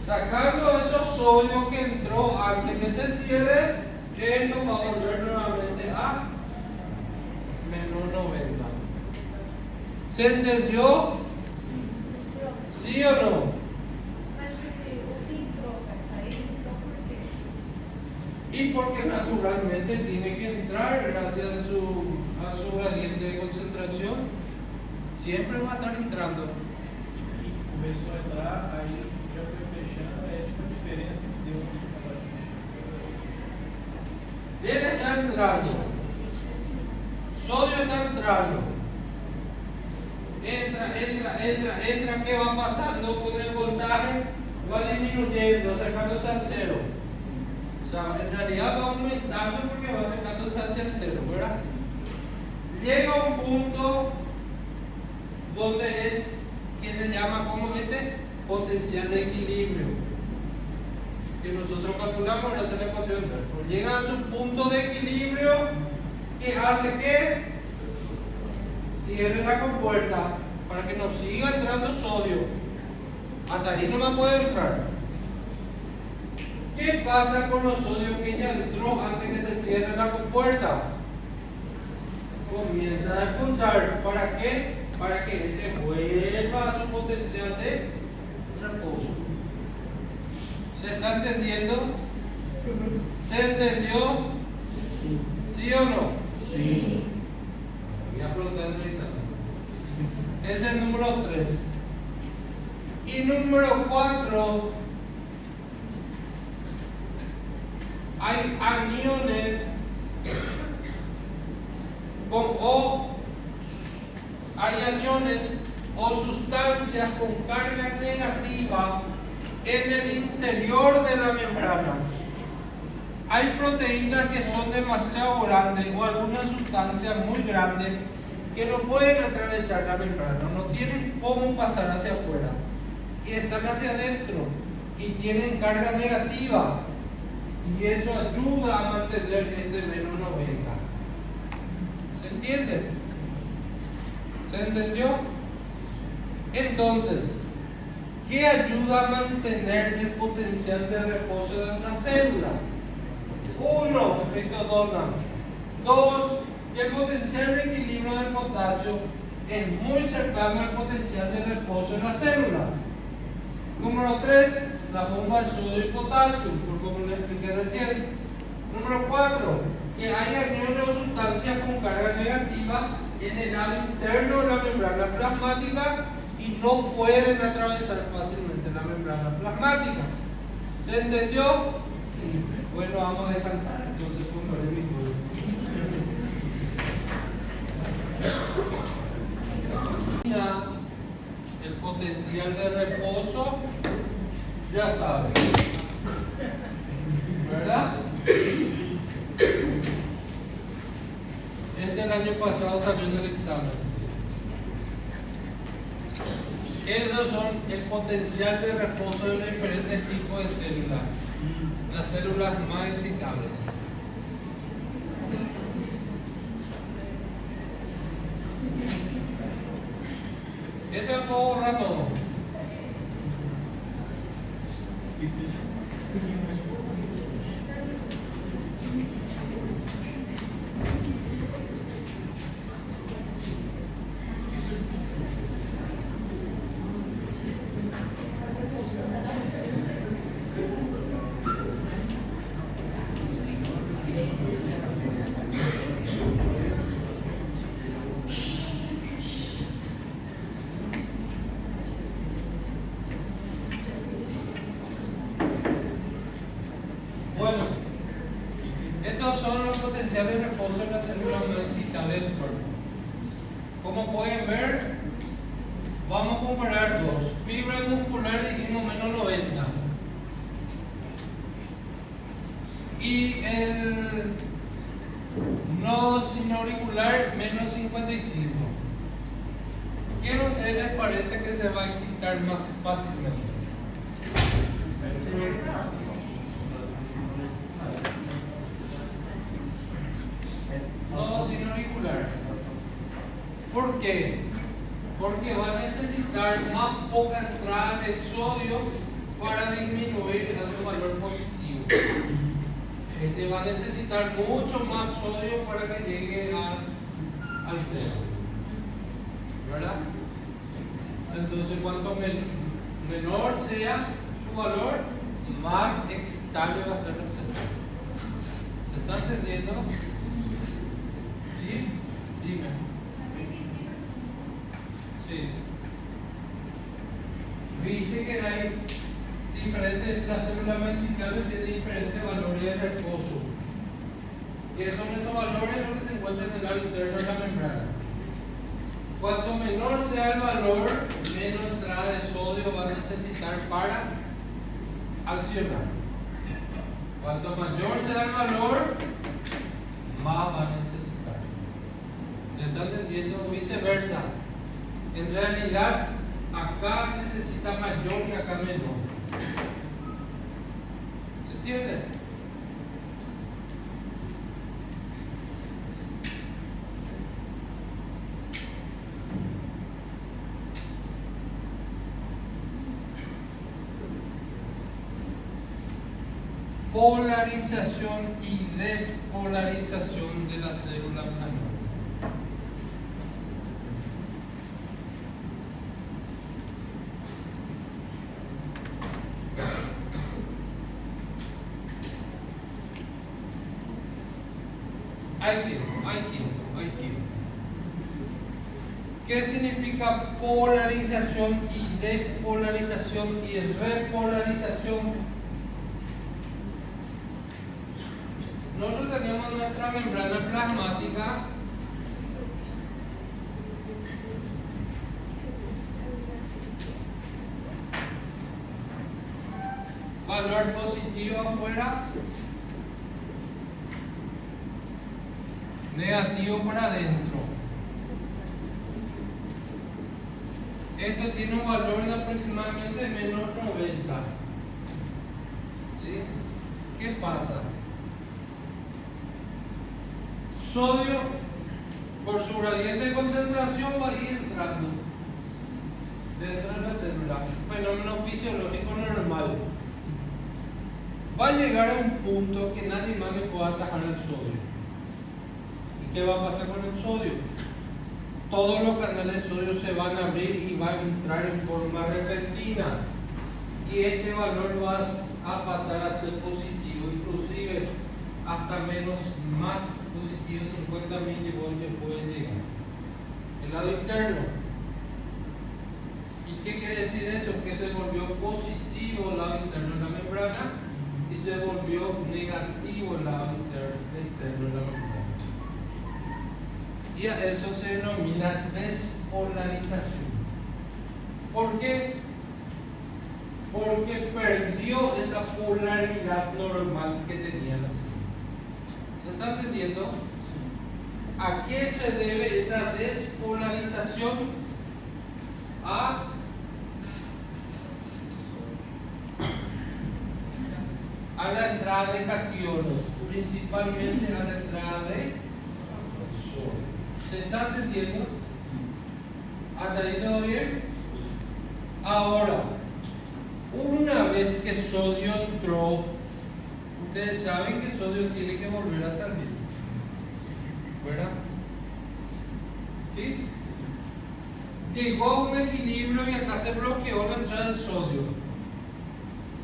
Sacando esos sodios que entró antes que se cierre, esto va a volver nuevamente a menos 90. ¿Se entendió? ¿Sí o no? Y porque naturalmente tiene que entrar gracias a su gradiente de concentración, siempre va a estar entrando. E começou a entrar, aí já foi fechando, é tipo a diferença que deu no Él está entrando, sodio está entrando, entra, ¿qué va pasando con el voltaje? Va disminuyendo, acercándose al cero. O sea, en realidad va aumentando porque va acercándose hacia el cero, ¿verdad? Llega a un punto donde es que se llama como potencial de equilibrio, que nosotros calculamos en la ecuación. Pues llega a su punto de equilibrio que hace que cierre la compuerta para que nos siga entrando sodio. Hasta ahí no me puede entrar. ¿Qué pasa con los sodios que ya entró antes que se cierre la compuerta? Comienza a expulsar. ¿Para qué? Para que este vuelva a su potencial de reposo. ¿Se está entendiendo? ¿Se entendió? ¿Sí o no? Sí. Voy a preguntar a Luisa. Ese es el número 3. Y número 4, hay aniones o sustancias con carga negativa en el interior de la membrana. Hay proteínas que son demasiado grandes o algunas sustancias muy grandes que no pueden atravesar la membrana, no tienen cómo pasar hacia afuera y están hacia adentro y tienen carga negativa, y eso ayuda a mantener este menos 90. ¿Se entiende? ¿Se entendió? Entonces, ¿qué ayuda a mantener el potencial de reposo de una célula? 1, frito dona. 2, que el potencial de equilibrio del potasio es muy cercano al potencial de reposo en la célula. Número 3, la bomba de sodio y potasio, como les expliqué recién. Número 4, que hay aniones o sustancias con carga negativa en el lado interno de la membrana plasmática y no pueden atravesar fácilmente la membrana plasmática. ¿Se entendió? Sí. Bueno, vamos a descansar entonces por el mismo. El potencial de reposo, ya saben, ¿verdad? El año pasado salió en el examen. Esos son el potencial de reposo de los diferentes tipos de células, las células más excitables. Esto es puedo borrar todo. Bueno, estos son los potenciales de reposo en las células más excitables del cuerpo. Como pueden ver, vamos a comparar dos. Fibra muscular dijimos menos 90. Y el nodo sinoauricular menos 55. ¿Quién a ustedes les parece que se va a excitar más fácilmente? Nodo sinoauricular. ¿Por qué? Porque va a necesitar más poca entrada de sodio para disminuir a su valor positivo. Este va a necesitar mucho más sodio para que llegue al cero, ¿verdad? Entonces, cuanto menor sea su valor, más excitable va a ser la célula. ¿Se está entendiendo? ¿Sí? Dime. Sí. Viste que hay diferentes, las células más excitables tienen diferentes valores de reposo. ¿Qué son esos valores? Los que se encuentran en el lado interno de la membrana. Cuanto menor sea el valor, menos entrada de sodio va a necesitar para accionar. Cuanto mayor sea el valor, más va a necesitar. ¿Se está entendiendo? Viceversa. En realidad, acá necesita mayor y acá menor. ¿Se entiende? Polarización y despolarización de la célula plasmática. Hay tiempo. ¿Qué significa polarización y despolarización y repolarización? Nosotros tenemos nuestra membrana plasmática valor positivo afuera, negativo para adentro. Esto tiene un valor de aproximadamente menos 90. ¿Sí? ¿Qué pasa? Sodio, por su gradiente de concentración, va a ir entrando dentro de la célula. Fenómeno fisiológico normal. Va a llegar a un punto que nadie más le pueda atajar al sodio. ¿Y qué va a pasar con el sodio? Todos los canales de sodio se van a abrir y va a entrar en forma repentina. Y este valor va a pasar a ser positivo, inclusive hasta más positivo, 50 milivoltios puede llegar. El lado interno. ¿Y qué quiere decir eso? Que se volvió positivo el lado interno de la membrana y se volvió negativo el lado interno de la membrana. Y a eso se denomina despolarización. ¿Por qué? Porque perdió esa polaridad normal que tenía la célula. ¿Se está entendiendo? ¿A qué se debe esa despolarización? A la entrada de cationes, principalmente a la entrada de sodio. ¿Se está entendiendo? ¿Hasta ahí todo bien? Ahora, una vez que sodio entró, ustedes saben que sodio tiene que volver a salir, ¿verdad? ¿Sí? Llegó a un equilibrio y acá se bloqueó la entrada de sodio.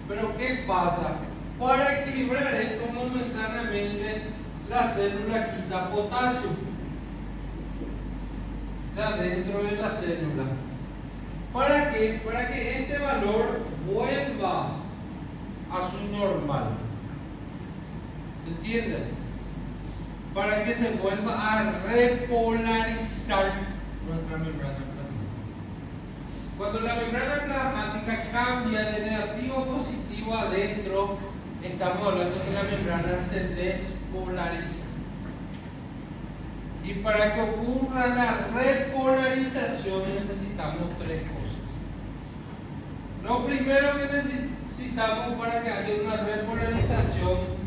Pero ¿qué pasa? Para equilibrar esto momentáneamente, la célula quita potasio de adentro de la célula. ¿Para qué? Para que este valor vuelva a su normal. ¿Se entiende? Para que se vuelva a repolarizar nuestra membrana plasmática. Cuando la membrana plasmática cambia de negativo a positivo adentro, estamos hablando que la membrana se despolariza. Y para que ocurra la repolarización necesitamos tres cosas. Lo primero que necesitamos para que haya una repolarización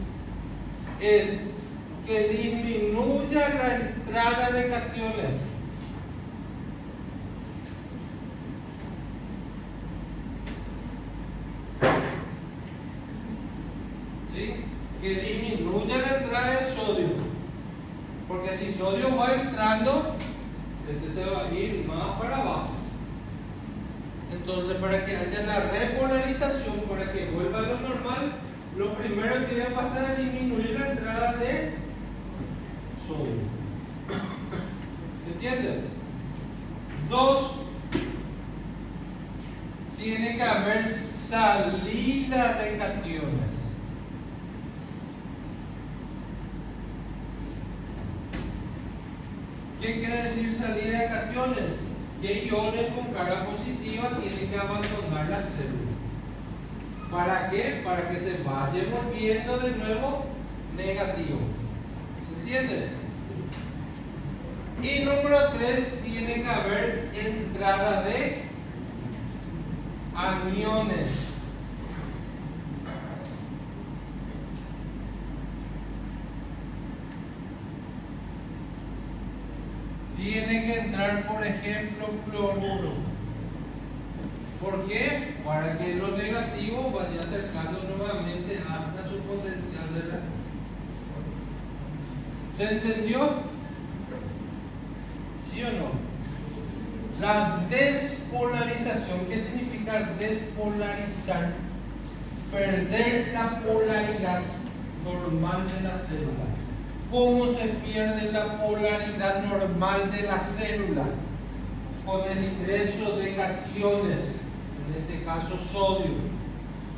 es que disminuya la entrada de cationes. ¿Sí? Que disminuya la entrada de sodio. Porque si sodio va entrando, este se va a ir más para abajo. Entonces, para que haya la repolarización, para que vuelva a lo normal, lo primero que debe pasar es disminuir la entrada de sodio. ¿Se entiende? 2. Tiene que haber salida de cationes. ¿Qué quiere decir salida de cationes? Que iones con carga positiva tienen que abandonar la célula. ¿Para qué? Para que se vaya volviendo de nuevo negativo. ¿Se entiende? Y número 3, tiene que haber entrada de aniones. Tiene que entrar, por ejemplo, cloruro. ¿Por qué? Para que lo negativo vaya acercando nuevamente hasta su potencial de repulsión. ¿Se entendió? ¿Sí o no? La despolarización, ¿qué significa despolarizar? Perder la polaridad normal de la célula. ¿Cómo se pierde la polaridad normal de la célula? Con el ingreso de cationes, en este caso sodio.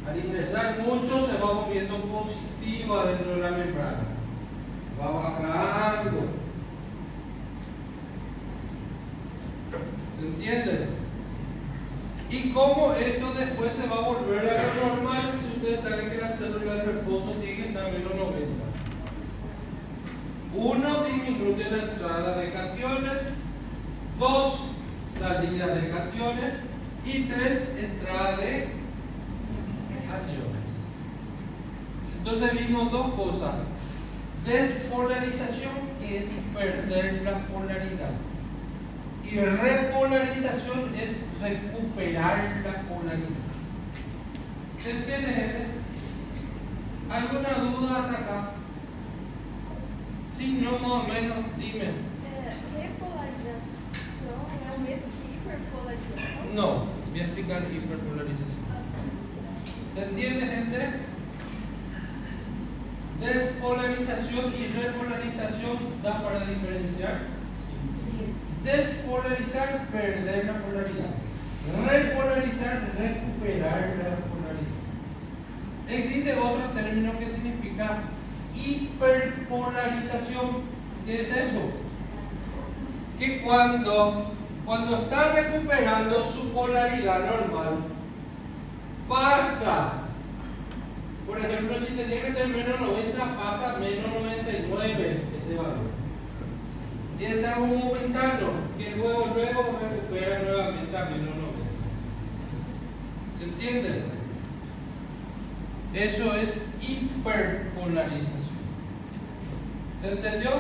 Al ingresar mucho se va volviendo positiva dentro de la membrana. Va bajando. ¿Se entiende? ¿Y cómo esto después se va a volver a lo normal si ustedes saben que la célula de reposo tiene que estar a menos 90? 1. Disminuye la entrada de cationes. 2. Salida de cationes. Y 3. Entrada de aniones. Entonces vimos dos cosas. Despolarización, que es perder la polaridad. Y repolarización es recuperar la polaridad. ¿Se entiende, gente? ¿Alguna duda hasta acá? Sí, no, más o menos, dime. Repolarização é o mesmo que hiperpolarização? No, voy a explicar hiperpolarización. ¿Se entiende, gente? Despolarización y repolarización da para diferenciar. Despolarizar, perder la polaridad. Repolarizar, recuperar la polaridad. Existe otro término que significa hiperpolarización. ¿Qué es eso? Que cuando está recuperando su polaridad normal, pasa, por ejemplo, si tenía que ser menos 90, pasa a menos 99 este valor. Y es algo momentáneo, que luego recupera nuevamente a menos 90. ¿Se entiende? Eso es hiperpolarización. ¿Se entendió?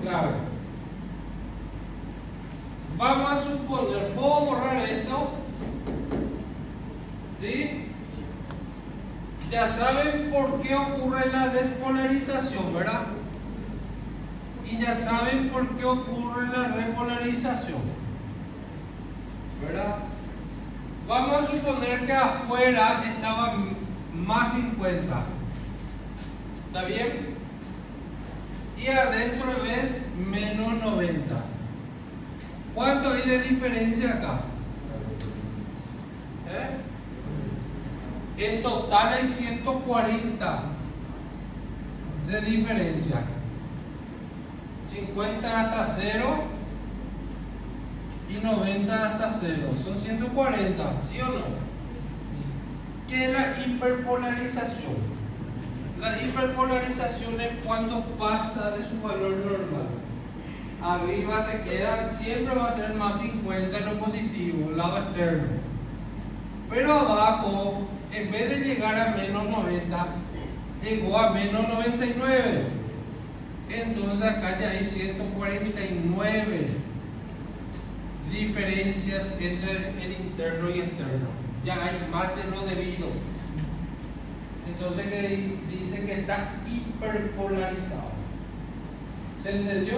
Claro. Vamos a suponer, ¿puedo borrar esto? ¿Sí? Ya saben por qué ocurre la despolarización, ¿verdad? Y ya saben por qué ocurre la repolarización, ¿verdad? Vamos a suponer que afuera estaba más 50. ¿Está bien? Y adentro es menos 90. ¿Cuánto hay de diferencia acá? En total hay 140 de diferencia. 50 hasta 0 y 90 hasta 0. Son 140, ¿sí o no? ¿Qué es la hiperpolarización? La hiperpolarización es cuando pasa de su valor normal. Arriba se queda, siempre va a ser más 50 en lo positivo, el lado externo. Pero abajo, en vez de llegar a menos 90, llegó a menos 99. Entonces acá ya hay 149 diferencias entre el interno y externo. Ya hay más de lo debido. Entonces que dice que está hiperpolarizado. ¿Se entendió?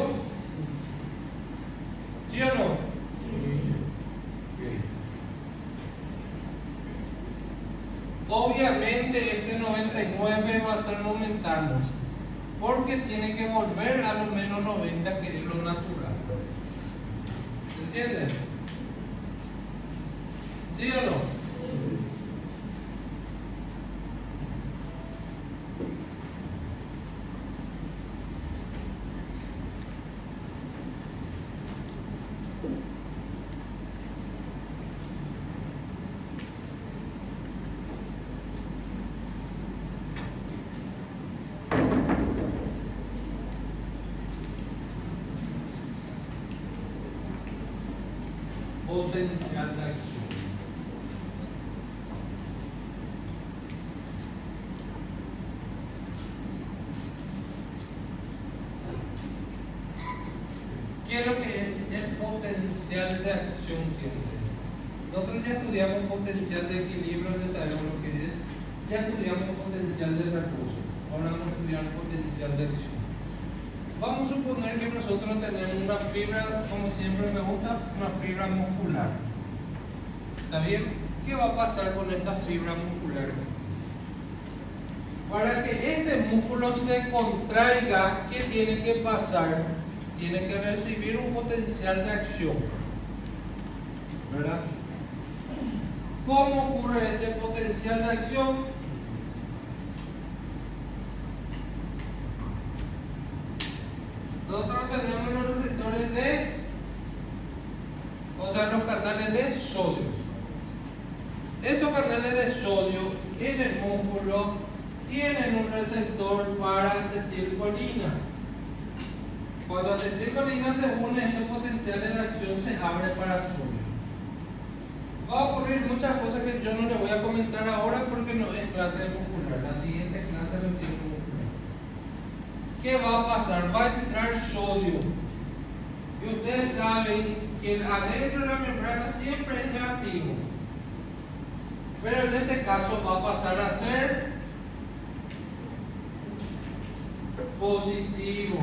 ¿Sí o no? Bien. Obviamente este 99 va a ser momentáneo, porque tiene que volver a lo menos 90, que es lo natural. ¿Se entiende? ¿Sí o no? potencial de acción. ¿Qué es lo que es el potencial de acción que tenemos? Nosotros ya estudiamos potencial de equilibrio, ya sabemos lo que es. Ya estudiamos potencial de reposo. Ahora vamos a estudiar potencial de acción. Vamos a suponer que nosotros tenemos una fibra, como siempre me gusta, una fibra muscular. ¿Está bien? ¿Qué va a pasar con esta fibra muscular? Para que este músculo se contraiga, ¿qué tiene que pasar? Tiene que recibir un potencial de acción. ¿Verdad? ¿Cómo ocurre este potencial de acción? Nosotros tenemos los receptores los canales de sodio. Estos canales de sodio en el músculo tienen un receptor para acetilcolina. Cuando acetilcolina se une, estos potenciales de acción se abren para sodio. Va a ocurrir muchas cosas que yo no les voy a comentar ahora porque no es clase muscular. La siguiente clase recién muscular. ¿Qué va a pasar? Va a entrar sodio. Y ustedes saben que adentro de la membrana siempre es negativo. Pero en este caso va a pasar a ser positivo.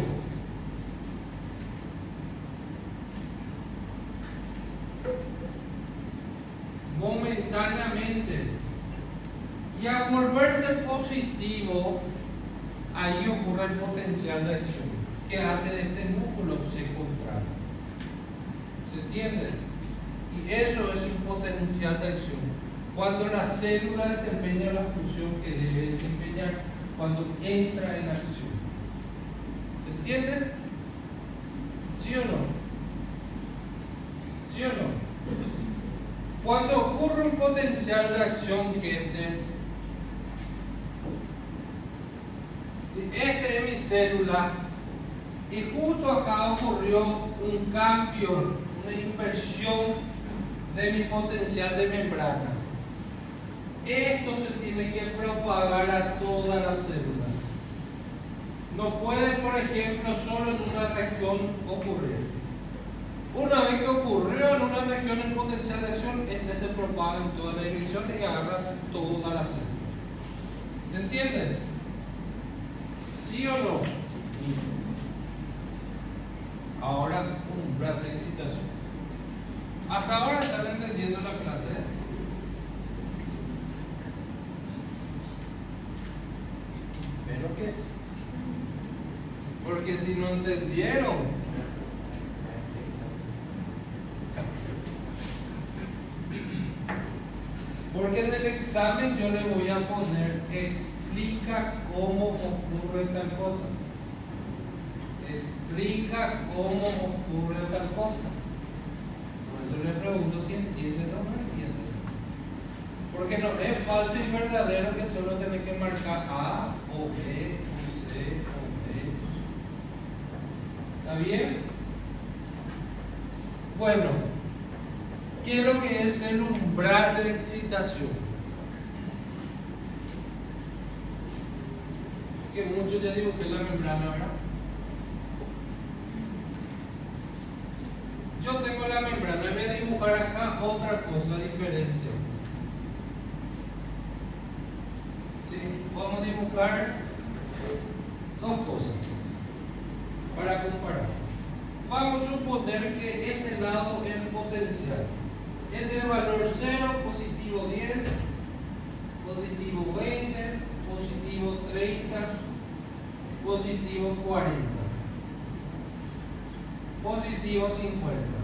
Momentáneamente. Y al volverse positivo, ahí ocurre el potencial de acción que hace de este músculo se contrae. ¿Se entiende? Y eso es un potencial de acción. Cuando la célula desempeña la función que debe desempeñar, cuando entra en acción. ¿Se entiende? ¿Sí o no? ¿Sí o no? Cuando ocurre un potencial de acción, gente, esta es mi célula y justo acá ocurrió un cambio, una inversión de mi potencial de membrana. Esto se tiene que propagar a toda la célula. No puede, por ejemplo, solo en una región ocurrir. Una vez que ocurrió en una región el potencial de acción, este se propaga en toda la dirección y agarra toda la célula. ¿Se entiende? ¿Sí o no? Sí. Ahora, umbral de excitación. Hasta ahora están entendiendo la clase. Pero que sí. Porque si no entendieron, porque en el examen yo le voy a poner explica cómo ocurre tal cosa. Explica cómo ocurre tal cosa. Por eso le pregunto si entienden o no entienden. Porque no es falso y verdadero que solo tiene que marcar A o B o C o D. ¿Está bien? Bueno, ¿qué es lo que es el umbral de excitación? Que muchos ya dibujé la membrana, ¿verdad? Yo tengo la membrana, voy a dibujar acá otra cosa diferente. ¿Sí? Vamos a dibujar dos cosas para comparar. Vamos a suponer que este lado es potencial. Este es el valor 0, positivo 10, positivo 20, positivo 30, positivo 40, positivo 50.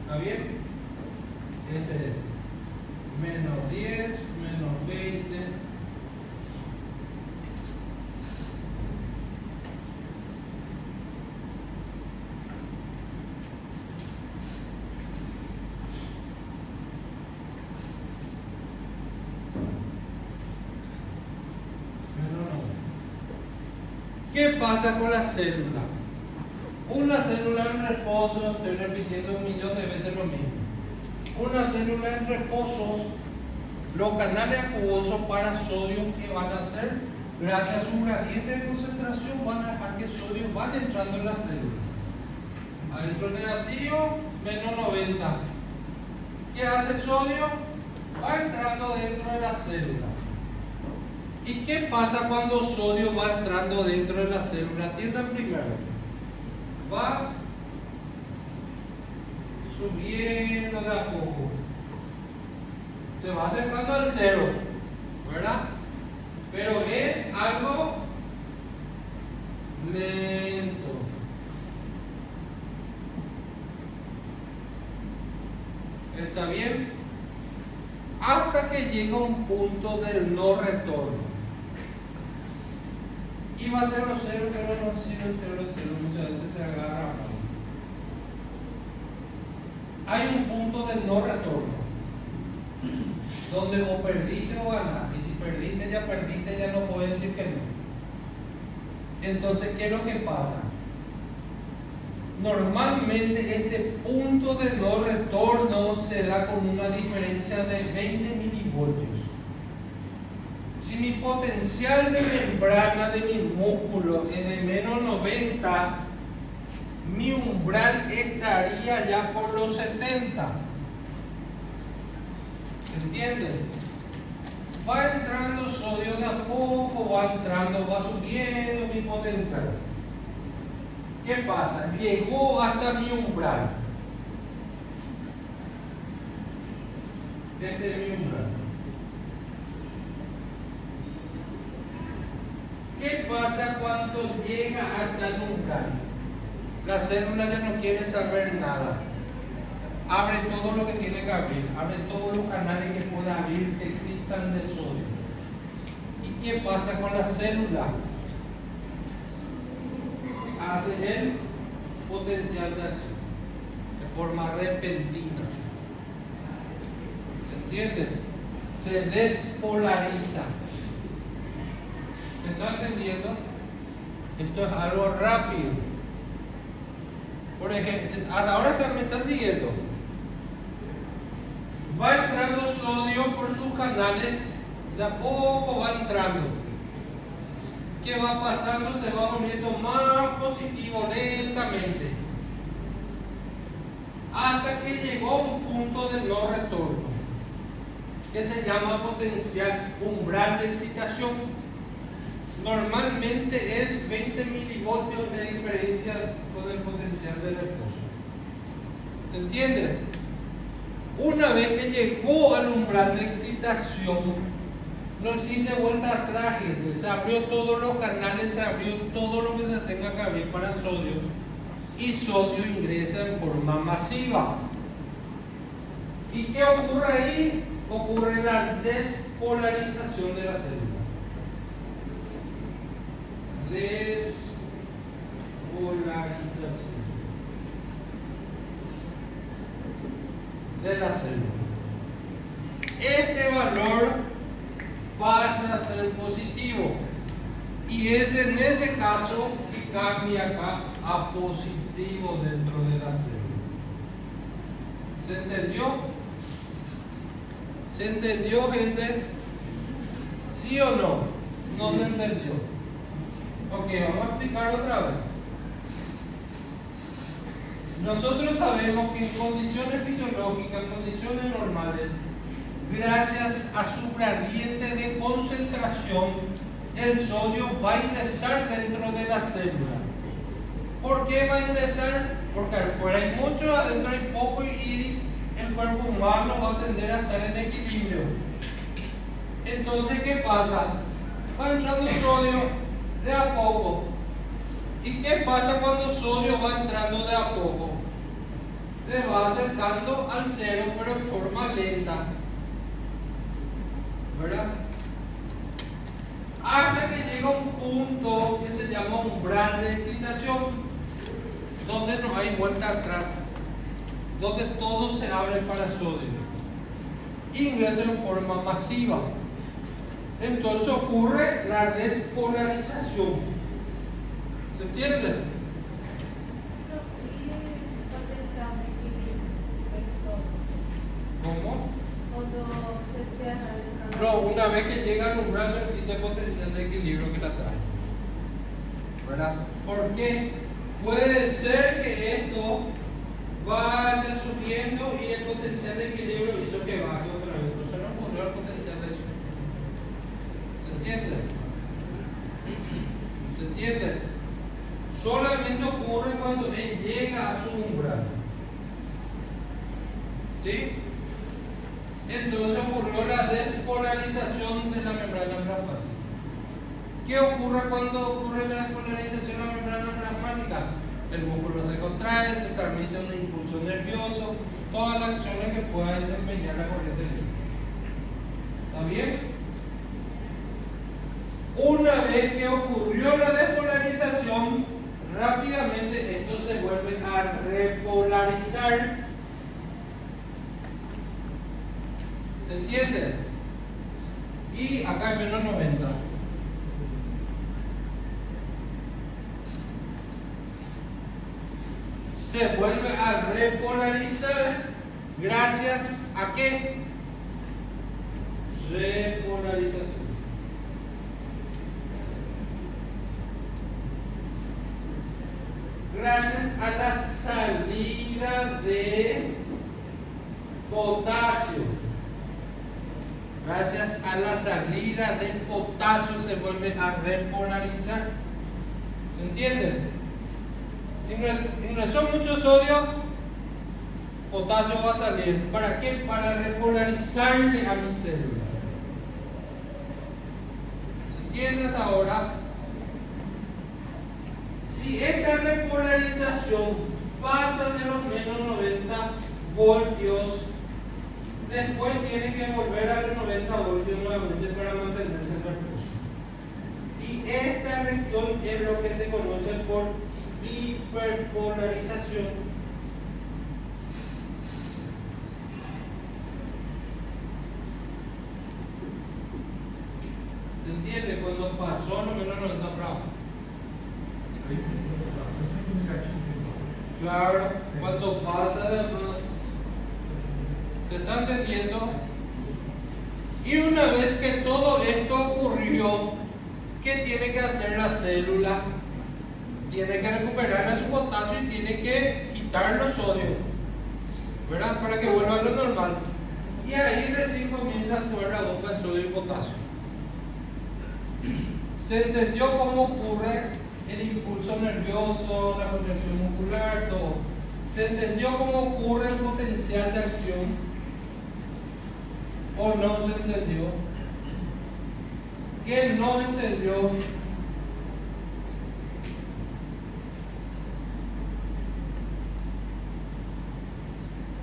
¿Está bien? Este es menos 10, menos 20. ¿Qué pasa con la célula? Una célula en reposo, estoy repitiendo un millón de veces lo mismo. Una célula en reposo, los canales acuosos para sodio que van a hacer, gracias a su gradiente de concentración, van a dejar que sodio vaya entrando en la célula. Adentro negativo, menos 90. ¿Qué hace sodio? Va entrando dentro de la célula. ¿Y qué pasa cuando sodio va entrando dentro de la célula? Atiendan primero. Va subiendo de a poco. Se va acercando al cero, ¿verdad? Pero es algo lento. ¿Está bien? Hasta que llega un punto del no retorno. Y va a ser los cero, pero no sirve el cero, muchas veces se agarra. Hay un punto del no retorno, donde o perdiste o ganaste. Y si perdiste, ya no puedes decir que no. Entonces, ¿qué es lo que pasa? Normalmente este punto de no retorno se da con una diferencia de 20 milivoltios. Si mi potencial de membrana de mi músculo es de menos 90, mi umbral estaría ya por los 70. ¿Entienden? Va entrando sodio de a poco, va subiendo mi potencial. ¿Qué pasa? Llegó hasta mi umbral. Este es mi umbral. ¿Qué pasa cuando llega hasta el umbral? La célula ya no quiere saber nada. Abre todo lo que tiene que abrir. Abre todos los canales que pueda abrir que existan de sodio. ¿Y qué pasa con la célula? Hace el potencial de acción de forma repentina. ¿Se entiende? Se despolariza. ¿Se está entendiendo? Esto es algo rápido. Por ejemplo, hasta ahora me están siguiendo. Va entrando sodio por sus canales, de a poco va entrando. ¿Qué va pasando? Se va volviendo más positivo lentamente. Hasta que llegó a un punto de no retorno, que se llama potencial umbral de excitación. Normalmente es 20 milivoltios de diferencia con el potencial de reposo. ¿Se entiende? Una vez que llegó al umbral de excitación, no existe vuelta atrás, gente. Se abrió todos los canales, se abrió todo lo que se tenga que abrir para sodio, y sodio ingresa en forma masiva. ¿Y qué ocurre ahí? Ocurre la despolarización de la célula. Despolarización de la célula. Este valor pasa a ser positivo, y es en ese caso que cambia acá a positivo dentro de la célula. ¿Se entendió? ¿Se entendió, gente? ¿Sí o no? No se entendió. Ok, vamos a explicar otra vez. Nosotros sabemos que en condiciones fisiológicas, en condiciones normales, gracias a su gradiente de concentración, el sodio va a ingresar dentro de la célula. ¿Por qué va a ingresar? Porque afuera hay mucho, adentro hay poco, y el cuerpo humano va a tender a estar en equilibrio. Entonces, ¿qué pasa? Va entrando sodio de a poco. ¿Y qué pasa cuando sodio va entrando de a poco? Se va acercando al cero, pero en forma lenta, ¿verdad? Hasta que llega un punto que se llama umbral de excitación, donde no hay vuelta atrás, donde todo se abre para sodio, ingresa en forma masiva. Entonces ocurre la despolarización. ¿Se entiende? ¿Cómo? Cuando se cierra el canal. No, una vez que llega al umbral no existe potencial de equilibrio que la trae. ¿Verdad? ¿Por qué? Puede ser que esto vaya subiendo y el potencial de equilibrio hizo que baje otra vez. Entonces no ocurrió el potencial de choque. ¿Se entiende? ¿Se entiende? Solamente ocurre cuando él llega a su umbral. ¿Sí? Entonces ocurrió la despolarización de la membrana plasmática. ¿Qué ocurre cuando ocurre la despolarización de la membrana plasmática? El músculo se contrae, se transmite un impulso nervioso, todas las acciones que pueda desempeñar la corriente eléctrica. ¿Está bien? Una vez que ocurrió la despolarización, rápidamente esto se vuelve a repolarizar. ¿Se entiende? Y acá en menos 90. Se vuelve a repolarizar gracias a qué? Repolarización. Gracias a la salida de potasio. Gracias a la salida de potasio se vuelve a repolarizar. ¿Se entiende? Si ingresó mucho sodio, potasio va a salir. ¿Para qué? Para repolarizarle a mi célula. ¿Se entiende hasta ahora? Si esta repolarización pasa de los menos 90 voltios, después tiene que volver a los 90 voltios nuevamente para mantenerse en reposo. Y esta región es lo que se conoce por hiperpolarización. ¿Se entiende? Cuando pasó los menos 90 grados. Claro, cuando pasa de más. ¿Se está entendiendo? Y una vez que todo esto ocurrió, ¿qué tiene que hacer la célula? Tiene que recuperar su potasio y tiene que quitar los sodios, ¿verdad? Para que vuelva a lo normal. Y ahí recién comienza a actuar la bomba de sodio y potasio. ¿Se entendió cómo ocurre el impulso nervioso, la contracción muscular, todo? ¿Se entendió cómo ocurre el potencial de acción? ¿O no se entendió? ¿Qué no entendió?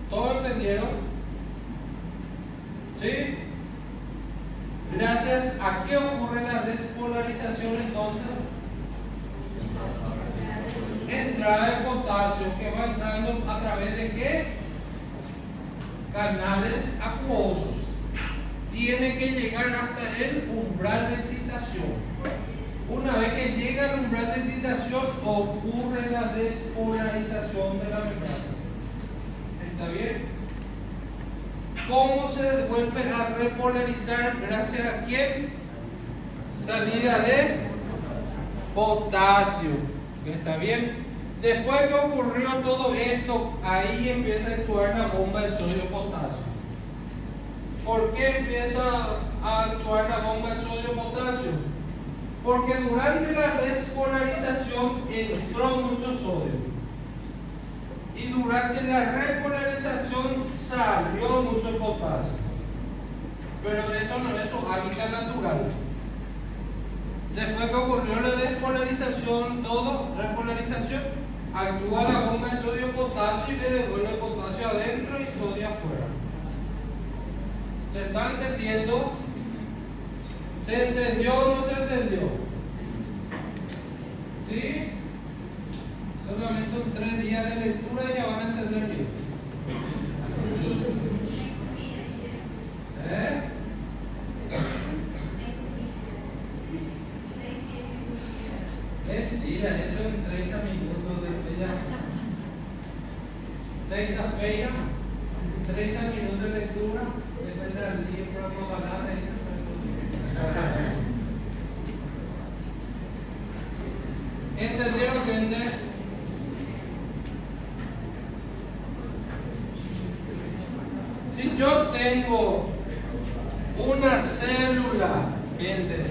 ¿Todos entendieron? ¿Sí? Gracias a qué ocurre la despolarización entonces. Entrada de potasio que va entrando a través de qué? Canales acuosos. Tiene que llegar hasta el umbral de excitación. Una vez que llega al umbral de excitación, ocurre la despolarización de la membrana. ¿Está bien? ¿Cómo se vuelve a repolarizar? ¿Gracias a quién? Salida de potasio. ¿Está bien? Después que ocurrió todo esto, ahí empieza a actuar la bomba de sodio-potasio. ¿Por qué empieza a actuar la bomba de sodio-potasio? Porque durante la despolarización entró mucho sodio. Y durante la repolarización salió mucho potasio. Pero eso no es su hábitat natural. Después que ocurrió la despolarización, repolarización, actúa la bomba de sodio-potasio y le devuelve potasio adentro y sodio afuera. ¿Se está entendiendo? ¿Se entendió o no se entendió? ¿Sí? Solamente 3 días de lectura y ya van a entender bien. ¿Eh? Mentira, eso en 30 minutos después ya. Sexta-feira. 30 minutos de lectura, después al libro, propaganda y ¿entendieron, gente? Si yo tengo una célula, gente,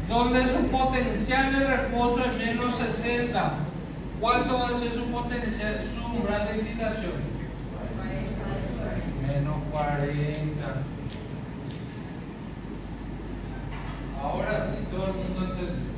donde su potencial de reposo es menos 60, ¿cuánto va a ser su potencial, su umbral de excitación? Menos 40. Ahora sí todo el mundo entendió.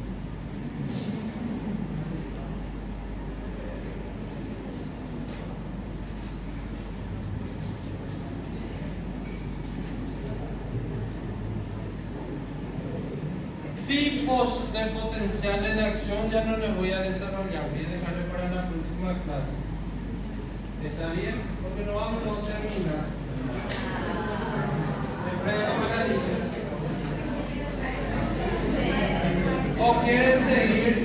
Tipos de potenciales de acción ya no les voy a desarrollar, voy a dejarles para la próxima clase. ¿Está bien? Porque no vamos a terminar. ¿Me preguntan la lista? ¿O quieren seguir?